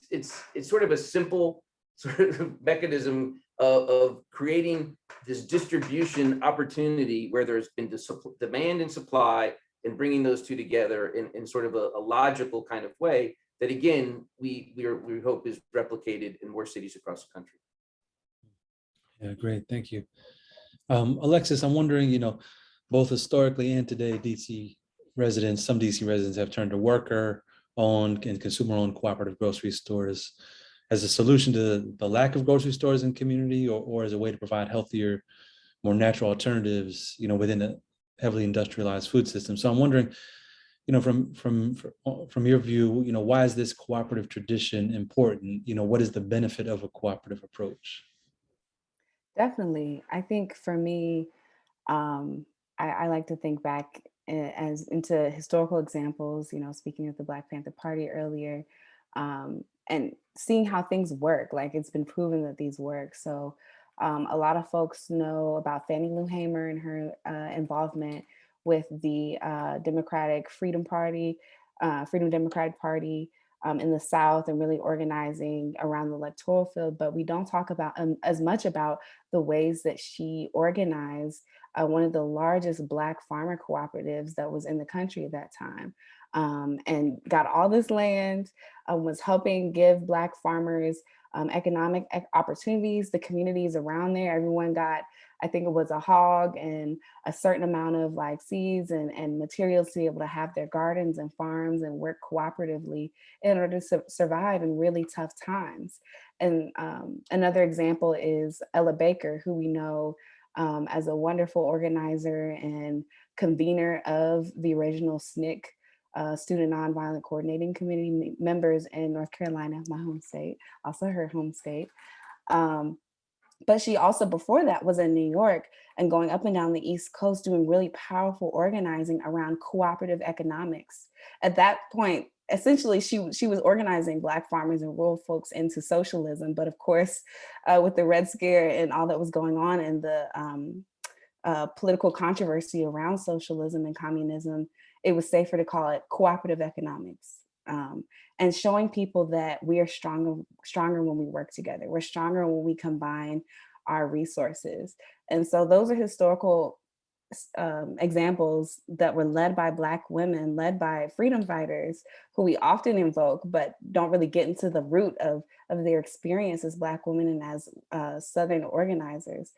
sort of a simple sort of mechanism of creating this distribution opportunity where there's been demand and supply, and bringing those two together in sort of a logical kind of way that, again, we hope is replicated in more cities across the country. Yeah, great, thank you. Alexis, I'm wondering, both historically and today, some DC residents have turned to worker-owned and consumer-owned cooperative grocery stores as a solution to the lack of grocery stores in community, or as a way to provide healthier, more natural alternatives, within a heavily industrialized food system. So I'm wondering, from your view, why is this cooperative tradition important? What is the benefit of a cooperative approach? Definitely. I think for me, I like to think back into historical examples, speaking of the Black Panther Party earlier, and seeing how things work. Like, it's been proven that these work. So a lot of folks know about Fannie Lou Hamer and her involvement with the Freedom Democratic Party in the South, and really organizing around the electoral field. But we don't talk about as much about the ways that she organized one of the largest Black farmer cooperatives that was in the country at that time, and got all this land, was helping give Black farmers economic opportunities. The communities around there, everyone got, I think it was a hog and a certain amount of like seeds and materials to be able to have their gardens and farms and work cooperatively in order to survive in really tough times. And another example is Ella Baker, who we know as a wonderful organizer and convener of the original SNCC, Student Nonviolent Coordinating Committee members in North Carolina, my home state, also her home state. But she also, before that, was in New York and going up and down the East Coast doing really powerful organizing around cooperative economics. At that point, essentially, she was organizing Black farmers and rural folks into socialism. But of course, with the Red Scare and all that was going on and the political controversy around socialism and communism, it was safer to call it cooperative economics. And showing people that we are stronger when we work together. We're stronger when we combine our resources. And so those are historical examples that were led by Black women, led by freedom fighters, who we often invoke, but don't really get into the root of their experience as Black women and as Southern organizers.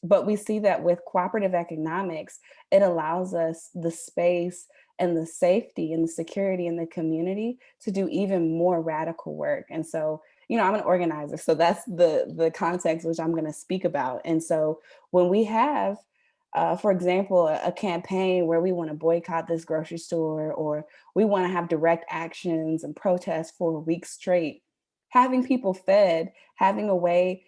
But we see that with cooperative economics, it allows us the space and the safety and the security in the community to do even more radical work. And so, I'm an organizer, so that's the context which I'm going to speak about. And so when we have, for example, a campaign where we want to boycott this grocery store, or we want to have direct actions and protests for a week straight, having people fed, having a way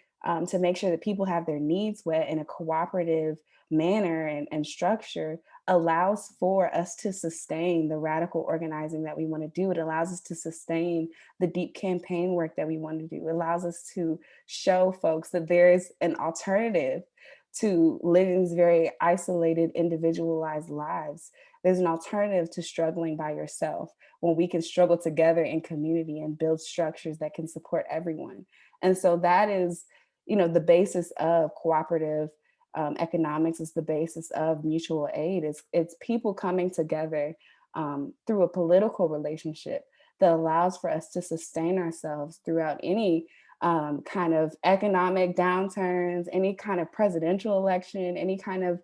to make sure that people have their needs met in a cooperative manner and structure allows for us to sustain the radical organizing that we want to do. It allows us to sustain the deep campaign work that we want to do. It allows us to show folks that there is an alternative to living these very isolated, individualized lives. There's an alternative to struggling by yourself, when we can struggle together in community and build structures that can support everyone. And so that is, the basis of cooperative economics is the basis of mutual aid. It's people coming together through a political relationship that allows for us to sustain ourselves throughout any kind of economic downturns, any kind of presidential election, any kind of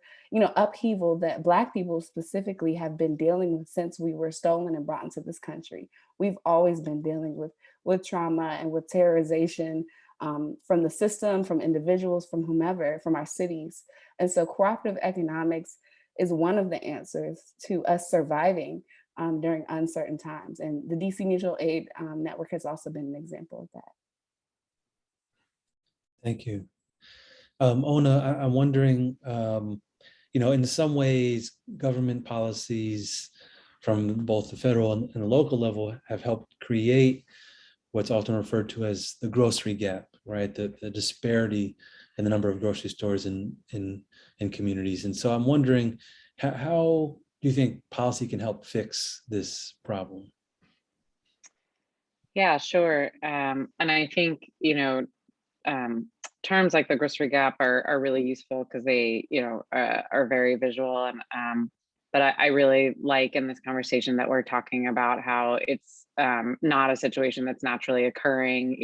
upheaval that Black people specifically have been dealing with since we were stolen and brought into this country. We've always been dealing with trauma and with terrorization from the system, from individuals, from whomever, from our cities. And so cooperative economics is one of the answers to us surviving during uncertain times. And the DC Mutual Aid Network has also been an example of that. Thank you. Ona, I'm wondering, in some ways, government policies from both the federal and the local level have helped create what's often referred to as the grocery gap, right? The disparity in the number of grocery stores in communities. And so I'm wondering, how do you think policy can help fix this problem? Yeah, sure. And I think, terms like the grocery gap are really useful because they, are very visual. And but I really like in this conversation that we're talking about how it's not a situation that's naturally occurring.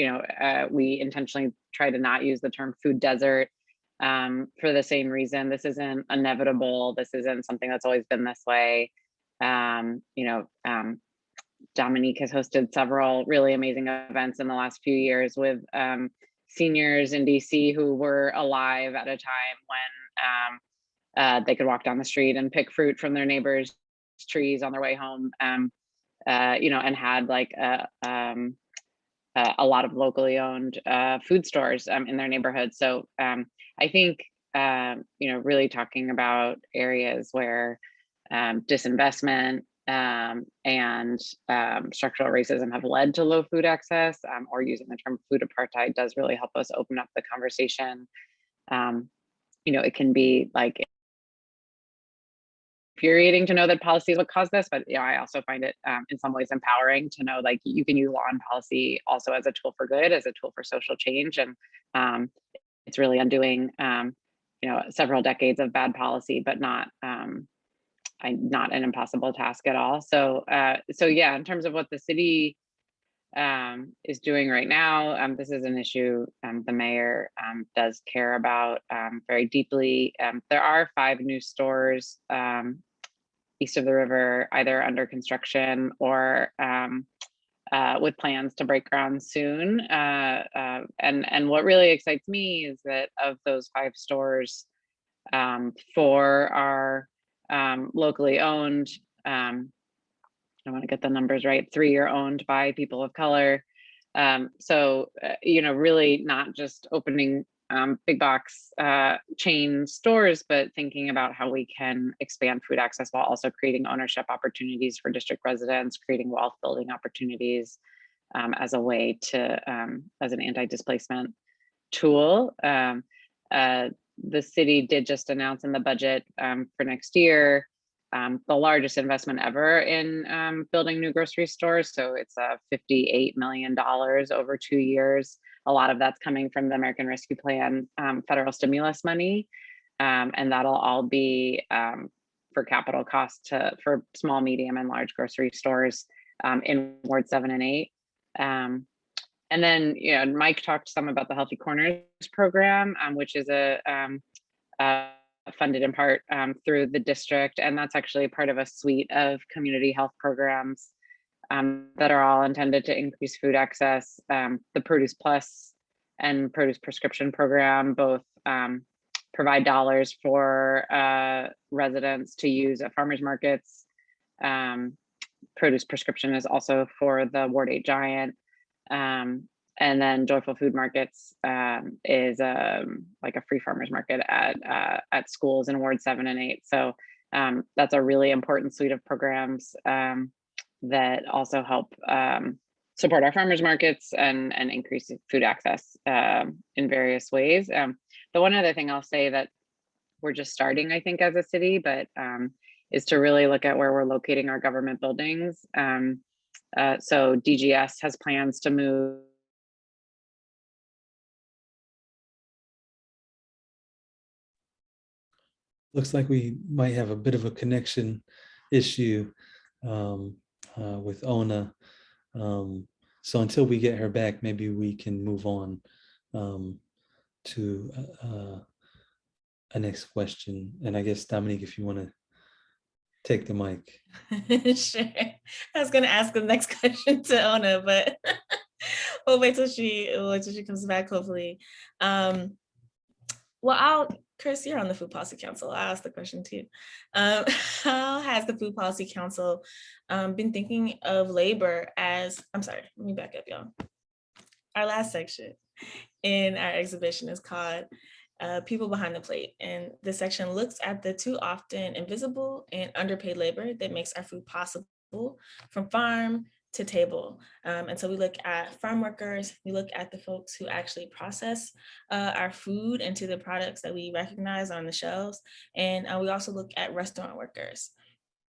We intentionally try to not use the term food desert for the same reason. This isn't inevitable. This isn't something that's always been this way. Dominique has hosted several really amazing events in the last few years with seniors in DC who were alive at a time when they could walk down the street and pick fruit from their neighbors' trees on their way home, and had like a lot of locally owned food stores in their neighborhood. So I think, really talking about areas where disinvestment and structural racism have led to low food access, or using the term food apartheid does really help us open up the conversation. It can be like infuriating to know that policy is what caused this, but I also find it in some ways empowering to know like you can use law and policy also as a tool for good, as a tool for social change, and it's really undoing several decades of bad policy, but not an impossible task at all. So yeah, in terms of what the city is doing right now, this is an issue the mayor does care about very deeply. There are 5 new stores east of the river, either under construction or with plans to break ground soon. And what really excites me is that of those 5 stores, 4 are locally owned. I want to get the numbers right. 3 are owned by people of color. So, really not just opening big box chain stores, but thinking about how we can expand food access while also creating ownership opportunities for district residents, creating wealth building opportunities as a way to, as an anti-displacement tool. The city did just announce in the budget for next year the largest investment ever in building new grocery stores. So it's $58 million over 2 years. A lot of that's coming from the American Rescue Plan federal stimulus money. And that'll all be for capital costs for small, medium, and large grocery stores in Ward 7 and 8. And then, Mike talked some about the Healthy Corners program, which is funded in part through the district. And that's actually part of a suite of community health programs that are all intended to increase food access. The Produce Plus and Produce Prescription program both provide dollars for residents to use at farmers markets. Produce Prescription is also for the Ward 8 Giant. And then Joyful Food Markets is like a free farmers market at schools in Ward 7 and 8. So that's a really important suite of programs that also help support our farmers markets and increase food access in various ways. The one other thing I'll say that we're just starting, I think, as a city, but is to really look at where we're locating our government buildings. So DGS has plans to move Looks like we might have a bit of a connection issue with Ona. So until we get her back, maybe we can move on to a next question. And I guess, Dominique, if you want to take the mic. Sure. I was going to ask the next question to Ona, but we'll wait till she comes back, hopefully. Well, Chris, you're on the Food Policy Council. I'll ask the question too. How has the Food Policy Council been thinking of labor as, I'm sorry, let me back up, y'all. Our last section in our exhibition is called People Behind the Plate. And this section looks at the too often invisible and underpaid labor that makes our food possible from farm to table. And so we look at farm workers, we look at the folks who actually process our food into the products that we recognize on the shelves. And we also look at restaurant workers.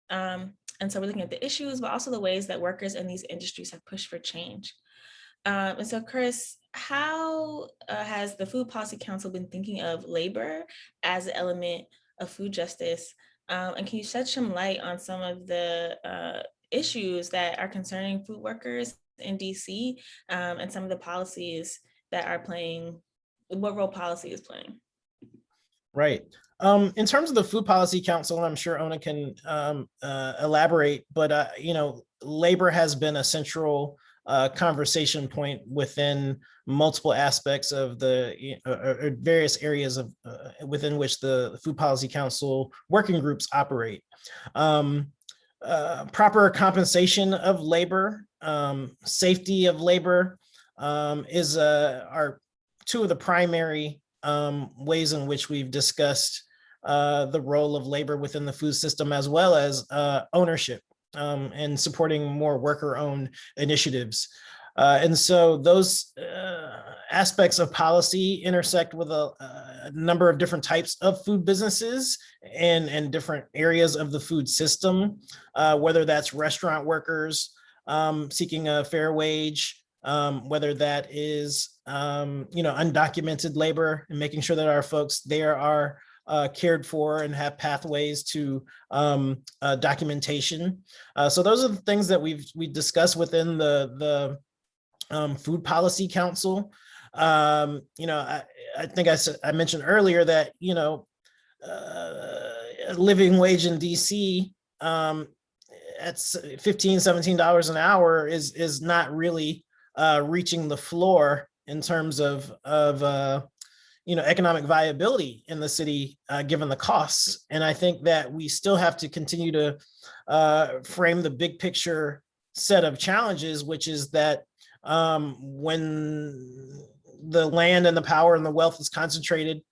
And so we're looking at the issues, but also the ways that workers in these industries have pushed for change. And so Chris, how has the Food Policy Council been thinking of labor as an element of food justice? And can you shed some light on some of the issues that are concerning food workers in DC and some of the policies that are playing, what role policy is playing? Right. In terms of the Food Policy Council, and I'm sure Ona can elaborate, but labor has been a central conversation point within multiple aspects of the various areas of within which the Food Policy Council working groups operate. Proper compensation of labor, safety of labor are two of the primary ways in which we've discussed the role of labor within the food system, as well as ownership and supporting more worker-owned initiatives. And so those aspects of policy intersect with a number of different types of food businesses and different areas of the food system, whether that's restaurant workers seeking a fair wage, whether that is undocumented labor and making sure that our folks there are cared for and have pathways to documentation. So those are the things that we discuss within the Food Policy Council. I think I mentioned earlier that living wage in DC at $15, $17 an hour is not really reaching the floor in terms of economic viability in the city, given the costs. And I think that we still have to continue to frame the big picture set of challenges, which is that when the land and the power and the wealth is concentrated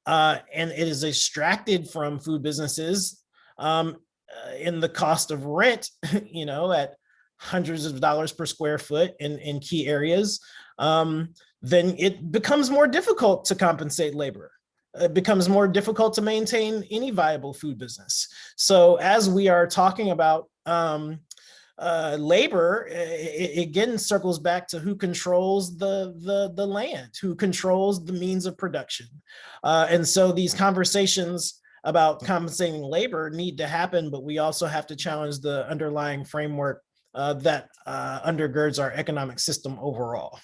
and it is extracted from food businesses in the cost of rent, at hundreds of dollars per square foot in key areas, then it becomes more difficult to compensate labor. It becomes more difficult to maintain any viable food business. So as we are talking about labor, it again circles back to who controls the land, who controls the means of production. And so these conversations about compensating labor need to happen, but we also have to challenge the underlying framework that undergirds our economic system overall.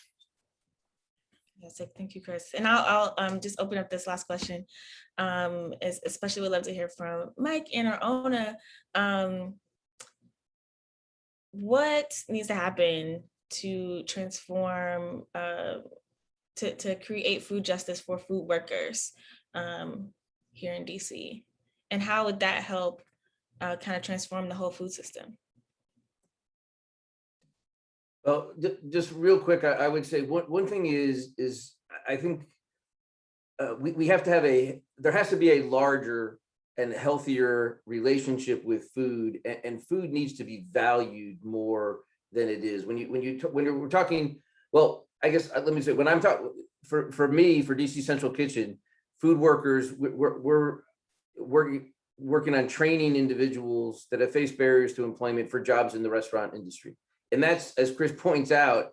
Yes, thank you, Chris. And I'll just open up this last question. Especially would love to hear from Mike and or Ona. What needs to happen to transform, to create food justice for food workers here in DC? And how would that help kind of transform the whole food system? Well, just real quick, I would say one thing is I think we have to have there has to be a larger and healthier relationship with food, and food needs to be valued more than it is. When we're talking, well, I guess let me say, when I'm talking for me, for DC Central Kitchen, food workers, we're working on training individuals that have faced barriers to employment for jobs in the restaurant industry. And that's, as Chris points out,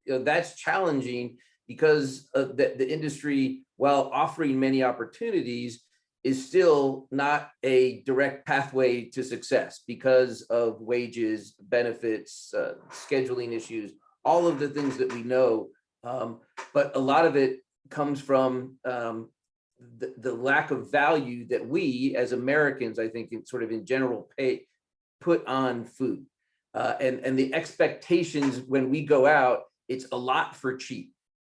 that's challenging because the industry, while offering many opportunities, is still not a direct pathway to success because of wages, benefits, scheduling issues, all of the things that we know. But a lot of it comes from the lack of value that we as Americans, I think, in general, put on food. And the expectations when we go out, it's a lot for cheap,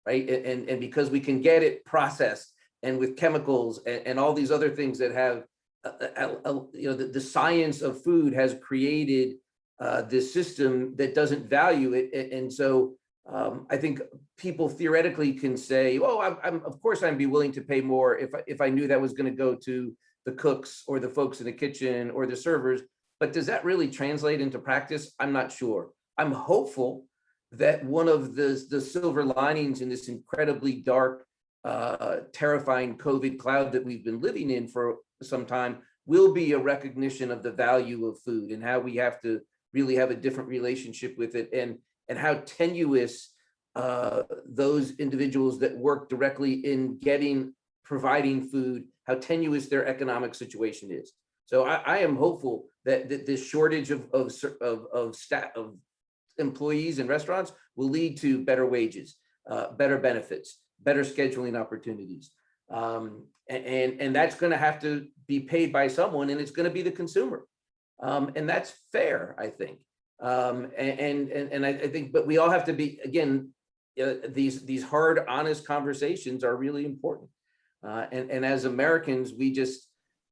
right? And because we can get it processed and with chemicals and all these other things that have, the science of food has created this system that doesn't value it. And so I think people theoretically can say, oh, of course I'd be willing to pay more if I knew that was going to go to the cooks or the folks in the kitchen or the servers. But does that really translate into practice? I'm not sure. I'm hopeful that one of the silver linings in this incredibly dark, terrifying COVID cloud that we've been living in for some time will be a recognition of the value of food and how we have to really have a different relationship with it, and how tenuous those individuals that work directly in providing food, how tenuous their economic situation is. So I am hopeful that this shortage of staff, of employees in restaurants will lead to better wages, better benefits, better scheduling opportunities. And that's going to have to be paid by someone, and it's going to be the consumer. And that's fair, I think. And I think, but we all have to be, again, these hard, honest conversations are really important. And as Americans,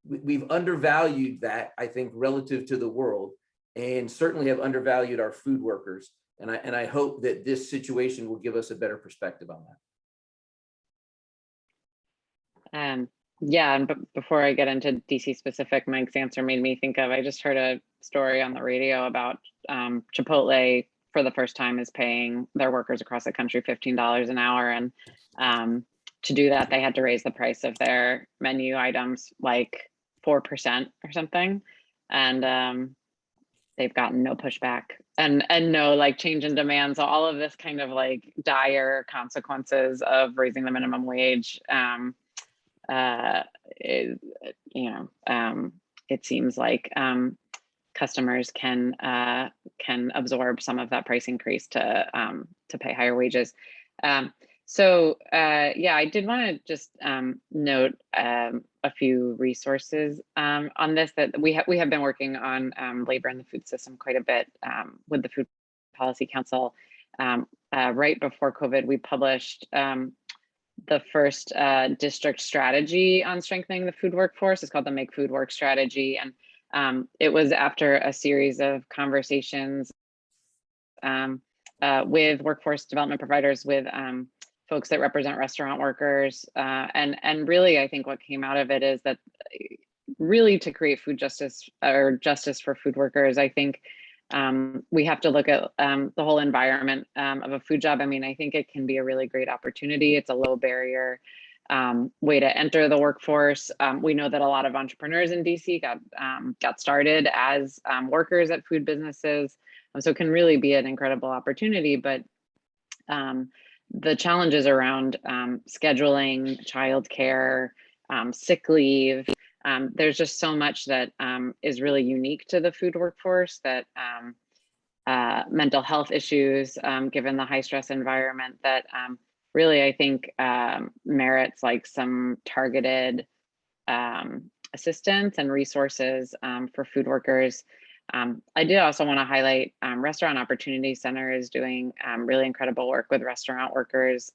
we've undervalued that, I think, relative to the world, and certainly have undervalued our food workers. And I hope that this situation will give us a better perspective on that. Yeah, and before I get into DC specific, Mike's answer made me think of, I just heard a story on the radio about Chipotle for the first time is paying their workers across the country $15 an hour. And to do that, they had to raise the price of their menu items like 4% or something. And they've gotten no pushback and no like change in demand. So all of this kind of like dire consequences of raising the minimum wage, it seems like customers can absorb some of that price increase to pay higher wages. So I did want to just note a few resources on this, that we have been working on labor in the food system quite a bit with the Food Policy Council. Right before COVID, we published the first district strategy on strengthening the food workforce. It's called the Make Food Work Strategy. And it was after a series of conversations with workforce development providers, with folks that represent restaurant workers. And really, I think what came out of it is that really to create food justice or justice for food workers, I think we have to look at the whole environment of a food job. I mean, I think it can be a really great opportunity. It's a low barrier way to enter the workforce. We know that a lot of entrepreneurs in DC got started as workers at food businesses. So it can really be an incredible opportunity, but the challenges around scheduling, childcare, sick leave, there's just so much that is really unique to the food workforce, that mental health issues, given the high stress environment, that really I think merits like some targeted assistance and resources for food workers. I do also want to highlight Restaurant Opportunity Center is doing really incredible work with restaurant workers.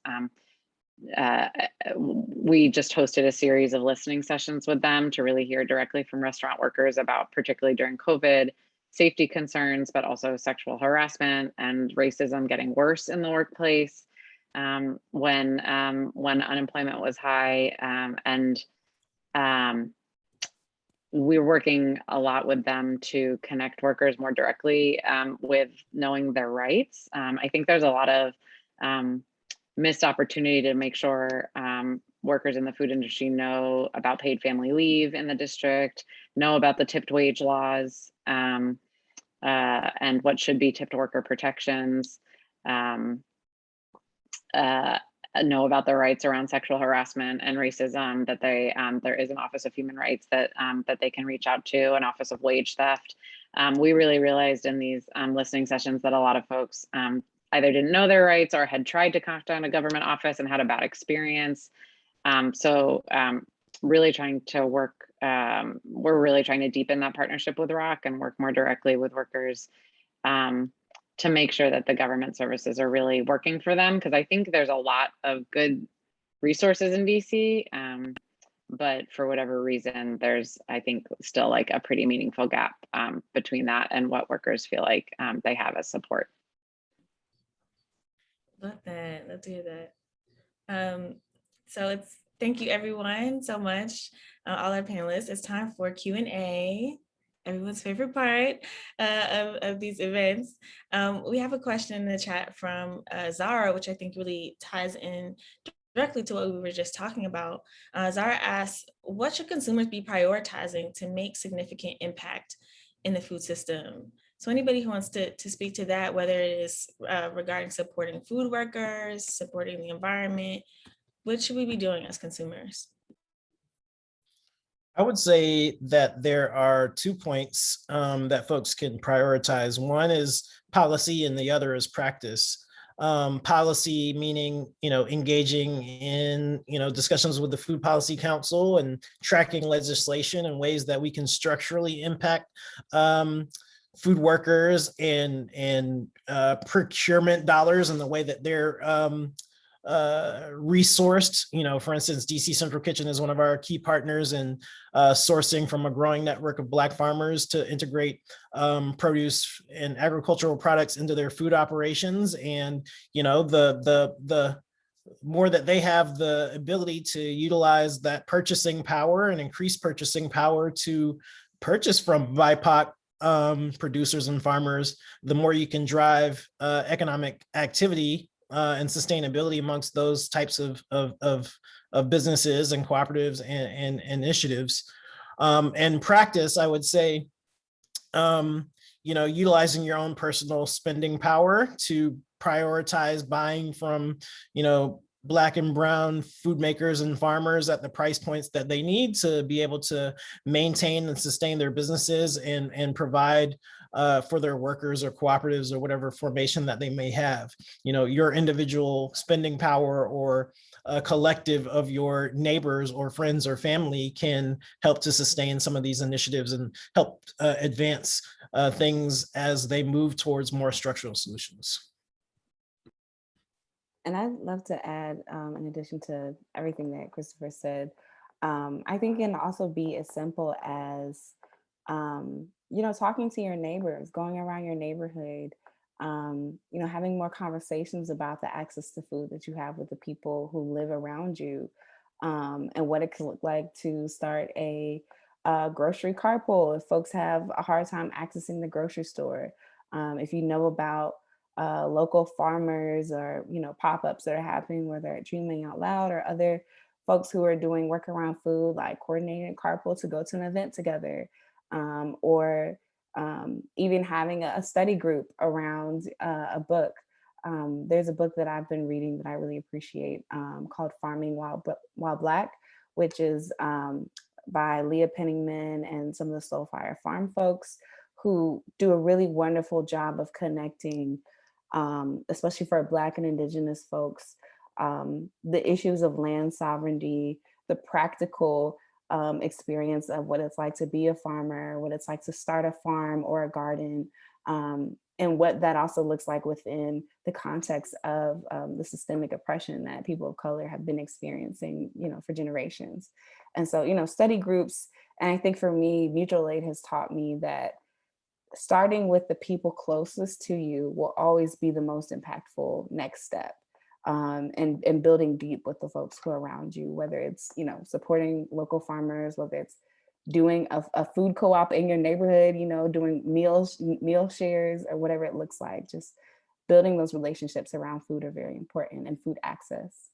We just hosted a series of listening sessions with them to really hear directly from restaurant workers about, particularly during COVID, safety concerns, but also sexual harassment and racism getting worse in the workplace when unemployment was high. And we're working a lot with them to connect workers more directly with knowing their rights. I think there's a lot of missed opportunity to make sure workers in the food industry know about paid family leave in the district, know about the tipped wage laws, and what should be tipped worker protections. know about their rights around sexual harassment and racism, that there is an Office of Human Rights that they can reach out to, an Office of Wage Theft. We really realized in these listening sessions that a lot of folks either didn't know their rights or had tried to contact a government office and had a bad experience. Really trying to work, we're really trying to deepen that partnership with ROC and work more directly with workers to make sure that the government services are really working for them. Because I think there's a lot of good resources in DC, but for whatever reason, there's, I think, still like a pretty meaningful gap between that and what workers feel like they have as support. Love that. Love to hear that. So thank you everyone so much, all our panelists. It's time for Q&A, everyone's favorite part of these events. We have a question in the chat from Zara, which I think really ties in directly to what we were just talking about. Zara asks, what should consumers be prioritizing to make significant impact in the food system? So anybody who wants to speak to that, whether it is regarding supporting food workers, supporting the environment, what should we be doing as consumers? I would say that there are 2 points that folks can prioritize. One is policy and the other is practice. Policy meaning, engaging in, discussions with the Food Policy Council and tracking legislation in ways that we can structurally impact food workers and procurement dollars and the way that they're resourced. For instance, DC Central Kitchen is one of our key partners in sourcing from a growing network of Black farmers to integrate produce and agricultural products into their food operations. And the more that they have the ability to utilize that purchasing power and increase purchasing power to purchase from BIPOC producers and farmers, the more you can drive economic activity and sustainability amongst those types of businesses and cooperatives and initiatives. And practice, I would say, utilizing your own personal spending power to prioritize buying from, Black and brown food makers and farmers at the price points that they need to be able to maintain and sustain their businesses and provide for their workers or cooperatives or whatever formation that they may have. Your individual spending power or a collective of your neighbors or friends or family can help to sustain some of these initiatives and help advance things as they move towards more structural solutions. And I'd love to add, in addition to everything that Christopher said, I think it can also be as simple as, talking to your neighbors, going around your neighborhood, having more conversations about the access to food that you have with the people who live around you, and what it could look like to start a grocery carpool if folks have a hard time accessing the grocery store. If you know about local farmers or pop-ups that are happening, whether at Dreaming Out Loud or other folks who are doing work around food, like coordinating a carpool to go to an event together, or even having a study group around a book. There's a book that I've been reading that I really appreciate called Farming While Black, which is by Leah Penningman and some of the Soulfire Farm folks who do a really wonderful job of connecting, especially for Black and Indigenous folks, the issues of land sovereignty, the practical experience of what it's like to be a farmer, what it's like to start a farm or a garden, and what that also looks like within the context of the systemic oppression that people of color have been experiencing, for generations. And so, study groups, and I think for me, mutual aid has taught me that starting with the people closest to you will always be the most impactful next step, and building deep with the folks who are around you, whether it's, supporting local farmers, whether it's doing a food co-op in your neighborhood, doing meal shares or whatever it looks like. Just building those relationships around food are very important, and food access.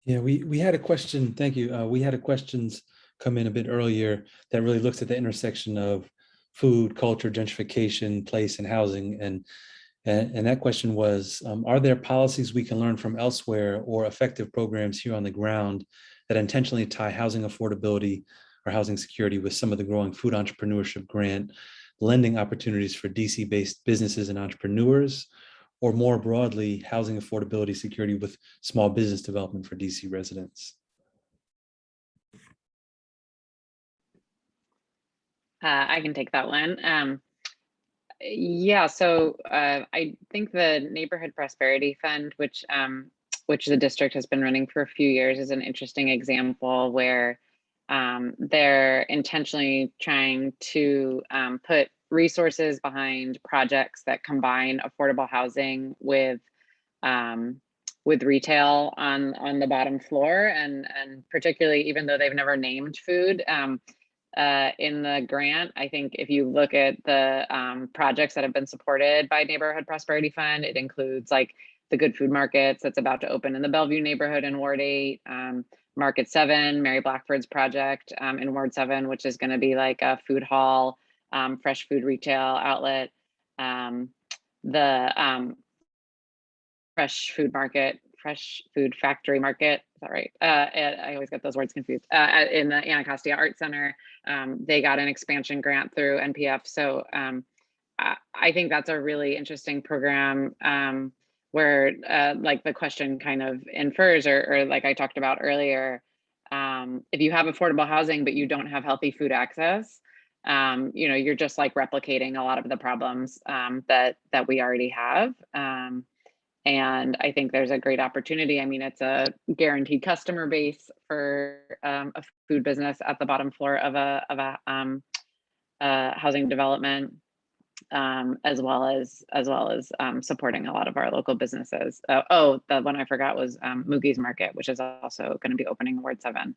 Yeah, we had a question. Thank you. We had a questions come in a bit earlier that really looks at the intersection of food, culture, gentrification, place, and housing. And And that question was, are there policies we can learn from elsewhere or effective programs here on the ground that intentionally tie housing affordability or housing security with some of the growing food entrepreneurship grant lending opportunities for DC-based businesses and entrepreneurs, or more broadly, housing affordability security with small business development for DC residents? I can take that one. Yeah, so I think the Neighborhood Prosperity Fund, which the district has been running for a few years, is an interesting example where they're intentionally trying to put resources behind projects that combine affordable housing with retail on the bottom floor, and particularly, even though they've never named food in the grant, I think if you look at the projects that have been supported by Neighborhood Prosperity Fund, it includes like the Good Food Markets that's about to open in the Bellevue neighborhood in Ward 8, Market 7, Mary Blackford's project in Ward 7, which is going to be like a food hall, fresh food retail outlet, the fresh food factory market. Is that right? I always get those words confused. In the Anacostia Art Center, they got an expansion grant through NPF. So I think that's a really interesting program where like the question kind of infers, or like I talked about earlier, if you have affordable housing, but you don't have healthy food access, you're just like replicating a lot of the problems that we already have. And I think there's a great opportunity. I mean, it's a guaranteed customer base for a food business at the bottom floor of a housing development, as well as supporting a lot of our local businesses. The one I forgot was Moogie's Market, which is also going to be opening in Ward 7.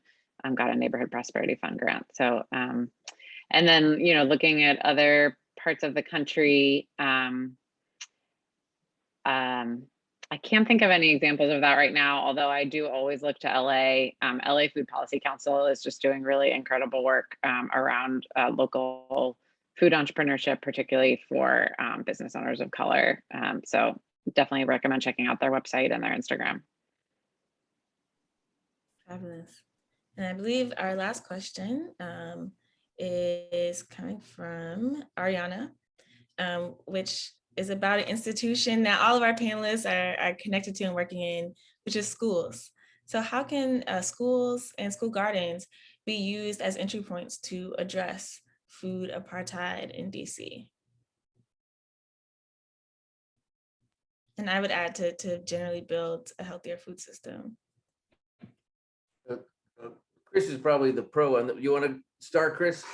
Got a Neighborhood Prosperity Fund grant. So, and then looking at other parts of the country. I can't think of any examples of that right now, although I do always look to LA. LA Food Policy Council is just doing really incredible work around local food entrepreneurship, particularly for business owners of color. So definitely recommend checking out their website and their Instagram. Fabulous. And I believe our last question is coming from Ariana, which is about an institution that all of our panelists are connected to and working in, which is schools. So how can schools and school gardens be used as entry points to address food apartheid in DC? And I would add to generally build a healthier food system. Chris is probably the pro on that. You want to start, Chris?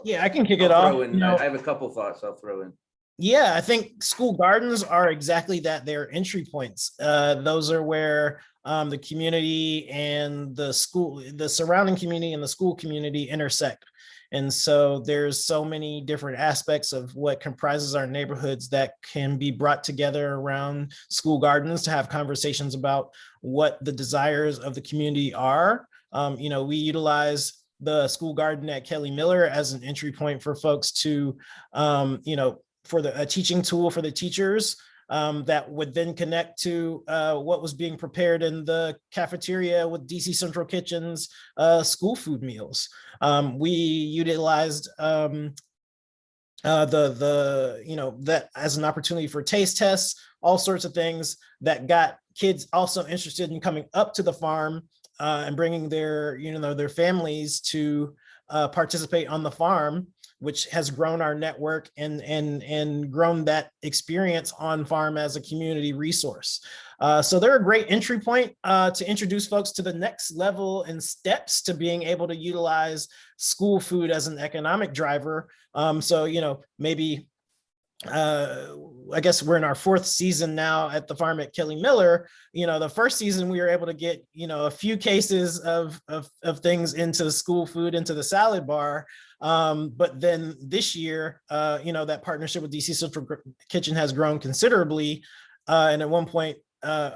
Yeah, I can kick it off. I have a couple thoughts I'll throw in. Yeah, I think school gardens are exactly that. They're entry points. Those are where the community and the surrounding community and the school community intersect. And so there's so many different aspects of what comprises our neighborhoods that can be brought together around school gardens to have conversations about what the desires of the community are. We utilize the school garden at Kelly Miller as an entry point for folks to, for a teaching tool for the teachers that would then connect to what was being prepared in the cafeteria with DC Central Kitchen's school food meals. We utilized that as an opportunity for taste tests, all sorts of things that got kids also interested in coming up to the farm and bringing their families to participate on the farm, which has grown our network and grown that experience on farm as a community resource. So they're a great entry point to introduce folks to the next level and steps to being able to utilize school food as an economic driver. Maybe I guess we're in our 4th season now at the farm at Kelly Miller. The first season we were able to get, a few cases of things into school food, into the salad bar. But then this year, that partnership with DC Central Kitchen has grown considerably. And at one point, I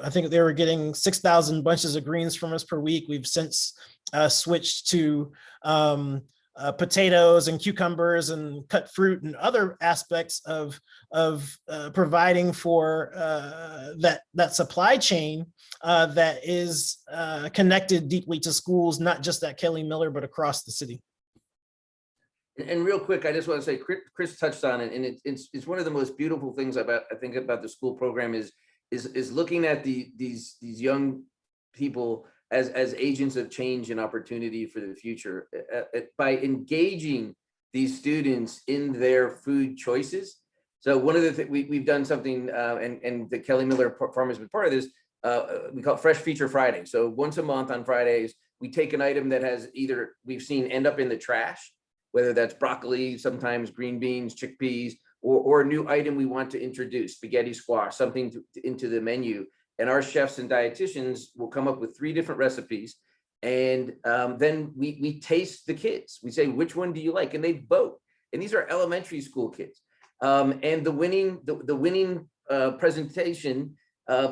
think they were getting 6,000 bunches of greens from us per week. We've since switched to potatoes and cucumbers and cut fruit and other aspects of providing for that supply chain that is connected deeply to schools, not just at Kelly Miller, but across the city. And real quick, I just want to say, Chris touched on it, and it's one of the most beautiful things I think about the school program is looking at these young people as agents of change and opportunity for the future by engaging these students in their food choices. So one of the things we've done something, and the Kelly Miller Farm has been part of this. We call it Fresh Feature Friday. So once a month on Fridays, we take an item that has either we've seen end up in the trash, whether that's broccoli, sometimes green beans, chickpeas, or a new item we want to introduce, spaghetti squash, something into the menu. And our chefs and dietitians will come up with 3 different recipes. And then we taste the kids. We say, which one do you like? And they vote. And these are elementary school kids. And the winning presentation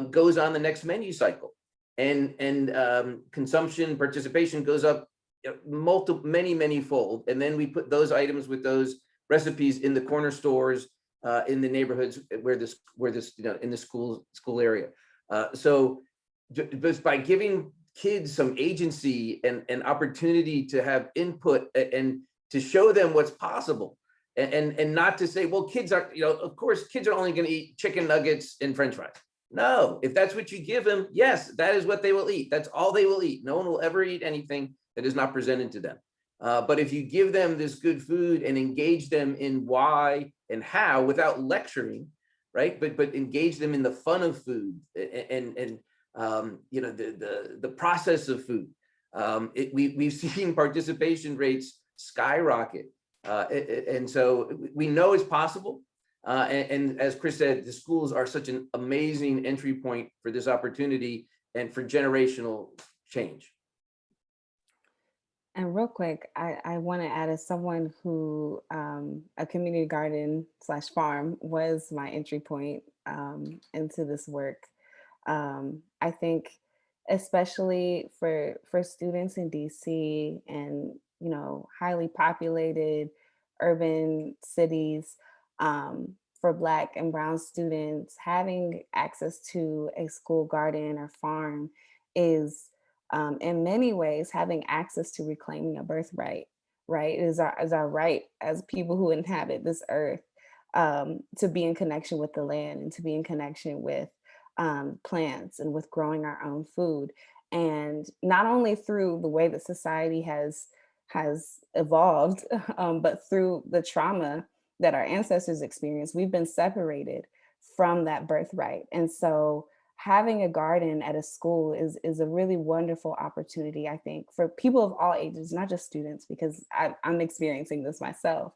goes on the next menu cycle. And consumption participation goes up many fold, and then we put those items with those recipes in the corner stores in the neighborhoods where this in the school area. So just by giving kids some agency and opportunity to have input and to show them what's possible, and not to say, well, kids are, of course kids are only going to eat chicken nuggets and French fries. No, if that's what you give them, yes, that is what they will eat. That's all they will eat. No one will ever eat anything that is not presented to them. But if you give them this good food and engage them in why and how without lecturing, right? But engage them in the fun of food and the process of food. We've seen participation rates skyrocket. And so we know it's possible. And as Chris said, the schools are such an amazing entry point for this opportunity and for generational change. And real quick, I want to add, as someone who a community garden / farm was my entry point into this work. I think especially for students in DC and highly populated urban cities, for Black and Brown students, having access to a school garden or farm is in many ways having access to reclaiming a birthright, right? It is our right as people who inhabit this earth to be in connection with the land and to be in connection with plants and with growing our own food. And not only through the way that society has evolved, but through the trauma that our ancestors experienced, we've been separated from that birthright. And so having a garden at a school is a really wonderful opportunity, I think, for people of all ages, not just students, because I'm experiencing this myself,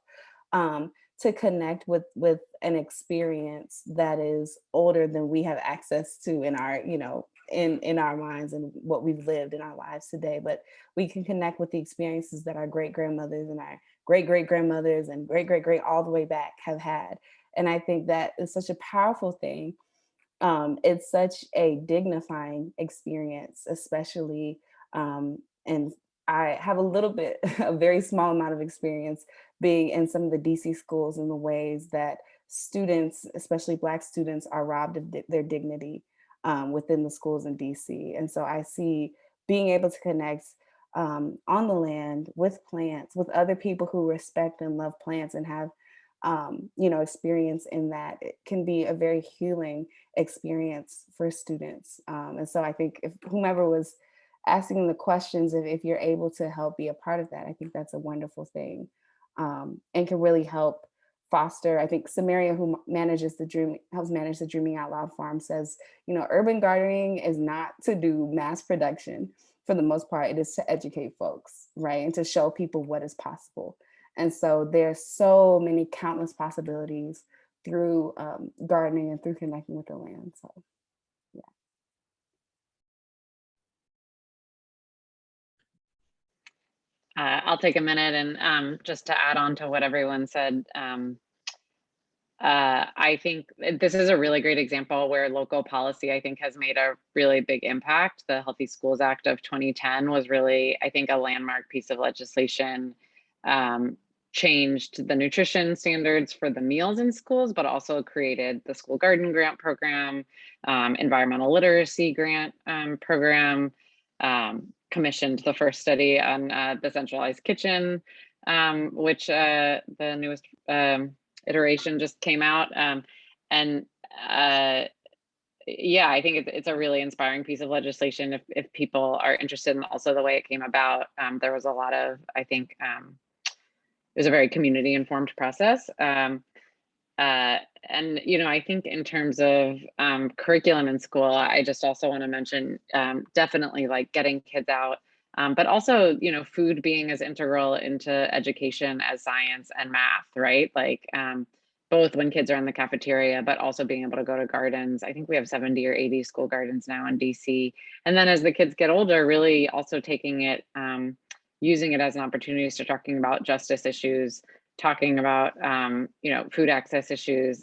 to connect with an experience that is older than we have access to in our, in our minds and what we've lived in our lives today. But we can connect with the experiences that our great-grandmothers and our great-great-grandmothers and great-great-great all the way back have had. And I think that is such a powerful thing. It's such a dignifying experience, especially, and I have a very small amount of experience being in some of the DC schools in the ways that students, especially Black students, are robbed of their dignity within the schools in DC. And so I see being able to connect on the land with plants, with other people who respect and love plants and have experience in that, it can be a very healing experience for students. And so I think if whomever was asking the questions, if you're able to help be a part of that, I think that's a wonderful thing, and can really help foster. I think Samir, who helps manage the Dreaming Out Loud Farm, says, urban gardening is not to do mass production. For the most part, it is to educate folks, right? And to show people what is possible. And so there's so many countless possibilities through gardening and through connecting with the land. So, yeah. I'll take a minute and just to add on to what everyone said. I think this is a really great example where local policy, I think, has made a really big impact. The Healthy Schools Act of 2010 was really, I think, a landmark piece of legislation changed the nutrition standards for the meals in schools, but also created the school garden grant program, environmental literacy grant program, commissioned the first study on the centralized kitchen, which the newest iteration just came out. And yeah, I think it's a really inspiring piece of legislation if people are interested in also the way it came about. There was a lot of, I think, it was a very community informed process. And, you know, I think in terms of curriculum in school, I just also want to mention definitely like getting kids out, but also, you know, food being as integral into education as science and math, right? Like both when kids are in the cafeteria, but also being able to go to gardens. I think we have 70 or 80 school gardens now in DC. And then as the kids get older, really also taking it, using it as an opportunity to start talking about justice issues, talking about, you know, food access issues.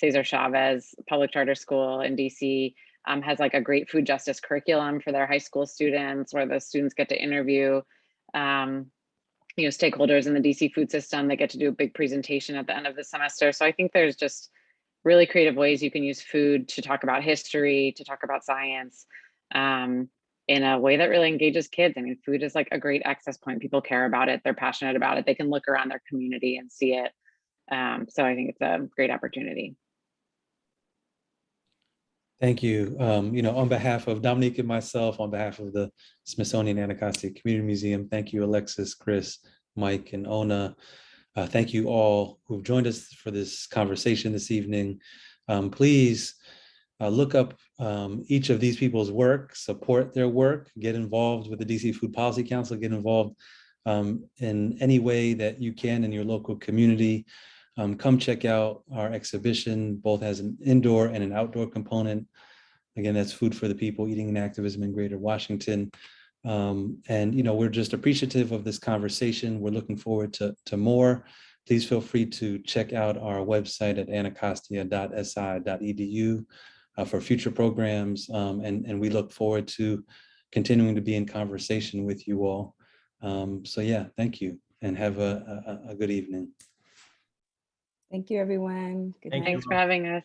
Cesar Chavez Public Charter School in DC has like a great food justice curriculum for their high school students, where the students get to interview, you know, stakeholders in the DC food system. They get to do a big presentation at the end of the semester. So I think there's just really creative ways you can use food to talk about history, to talk about science, in a way that really engages kids. I mean, food is like a great access point. People care about it. They're passionate about it. They can look around their community and see it. So I think it's a great opportunity. Thank you. You know, on behalf of Dominique and myself, on behalf of the Smithsonian Anacostia Community Museum, thank you, Alexis, Chris, Mike, and Ona. Thank you all who've joined us for this conversation this evening. Please look up each of these people's work, support their work, get involved with the DC Food Policy Council, get involved in any way that you can in your local community. Come check out our exhibition, both has an indoor and an outdoor component. Again, that's Food for the People, Eating and Activism in Greater Washington. And, you know, we're just appreciative of this conversation. We're looking forward to more. Please feel free to check out our website at anacostia.si.edu for future programs. And we look forward to continuing to be in conversation with you all. So yeah, thank you and have a good evening. Thank you, everyone. Good night. Thanks for having us.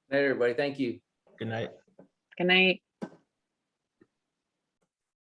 Good night, everybody. Thank you. Good night. Good night.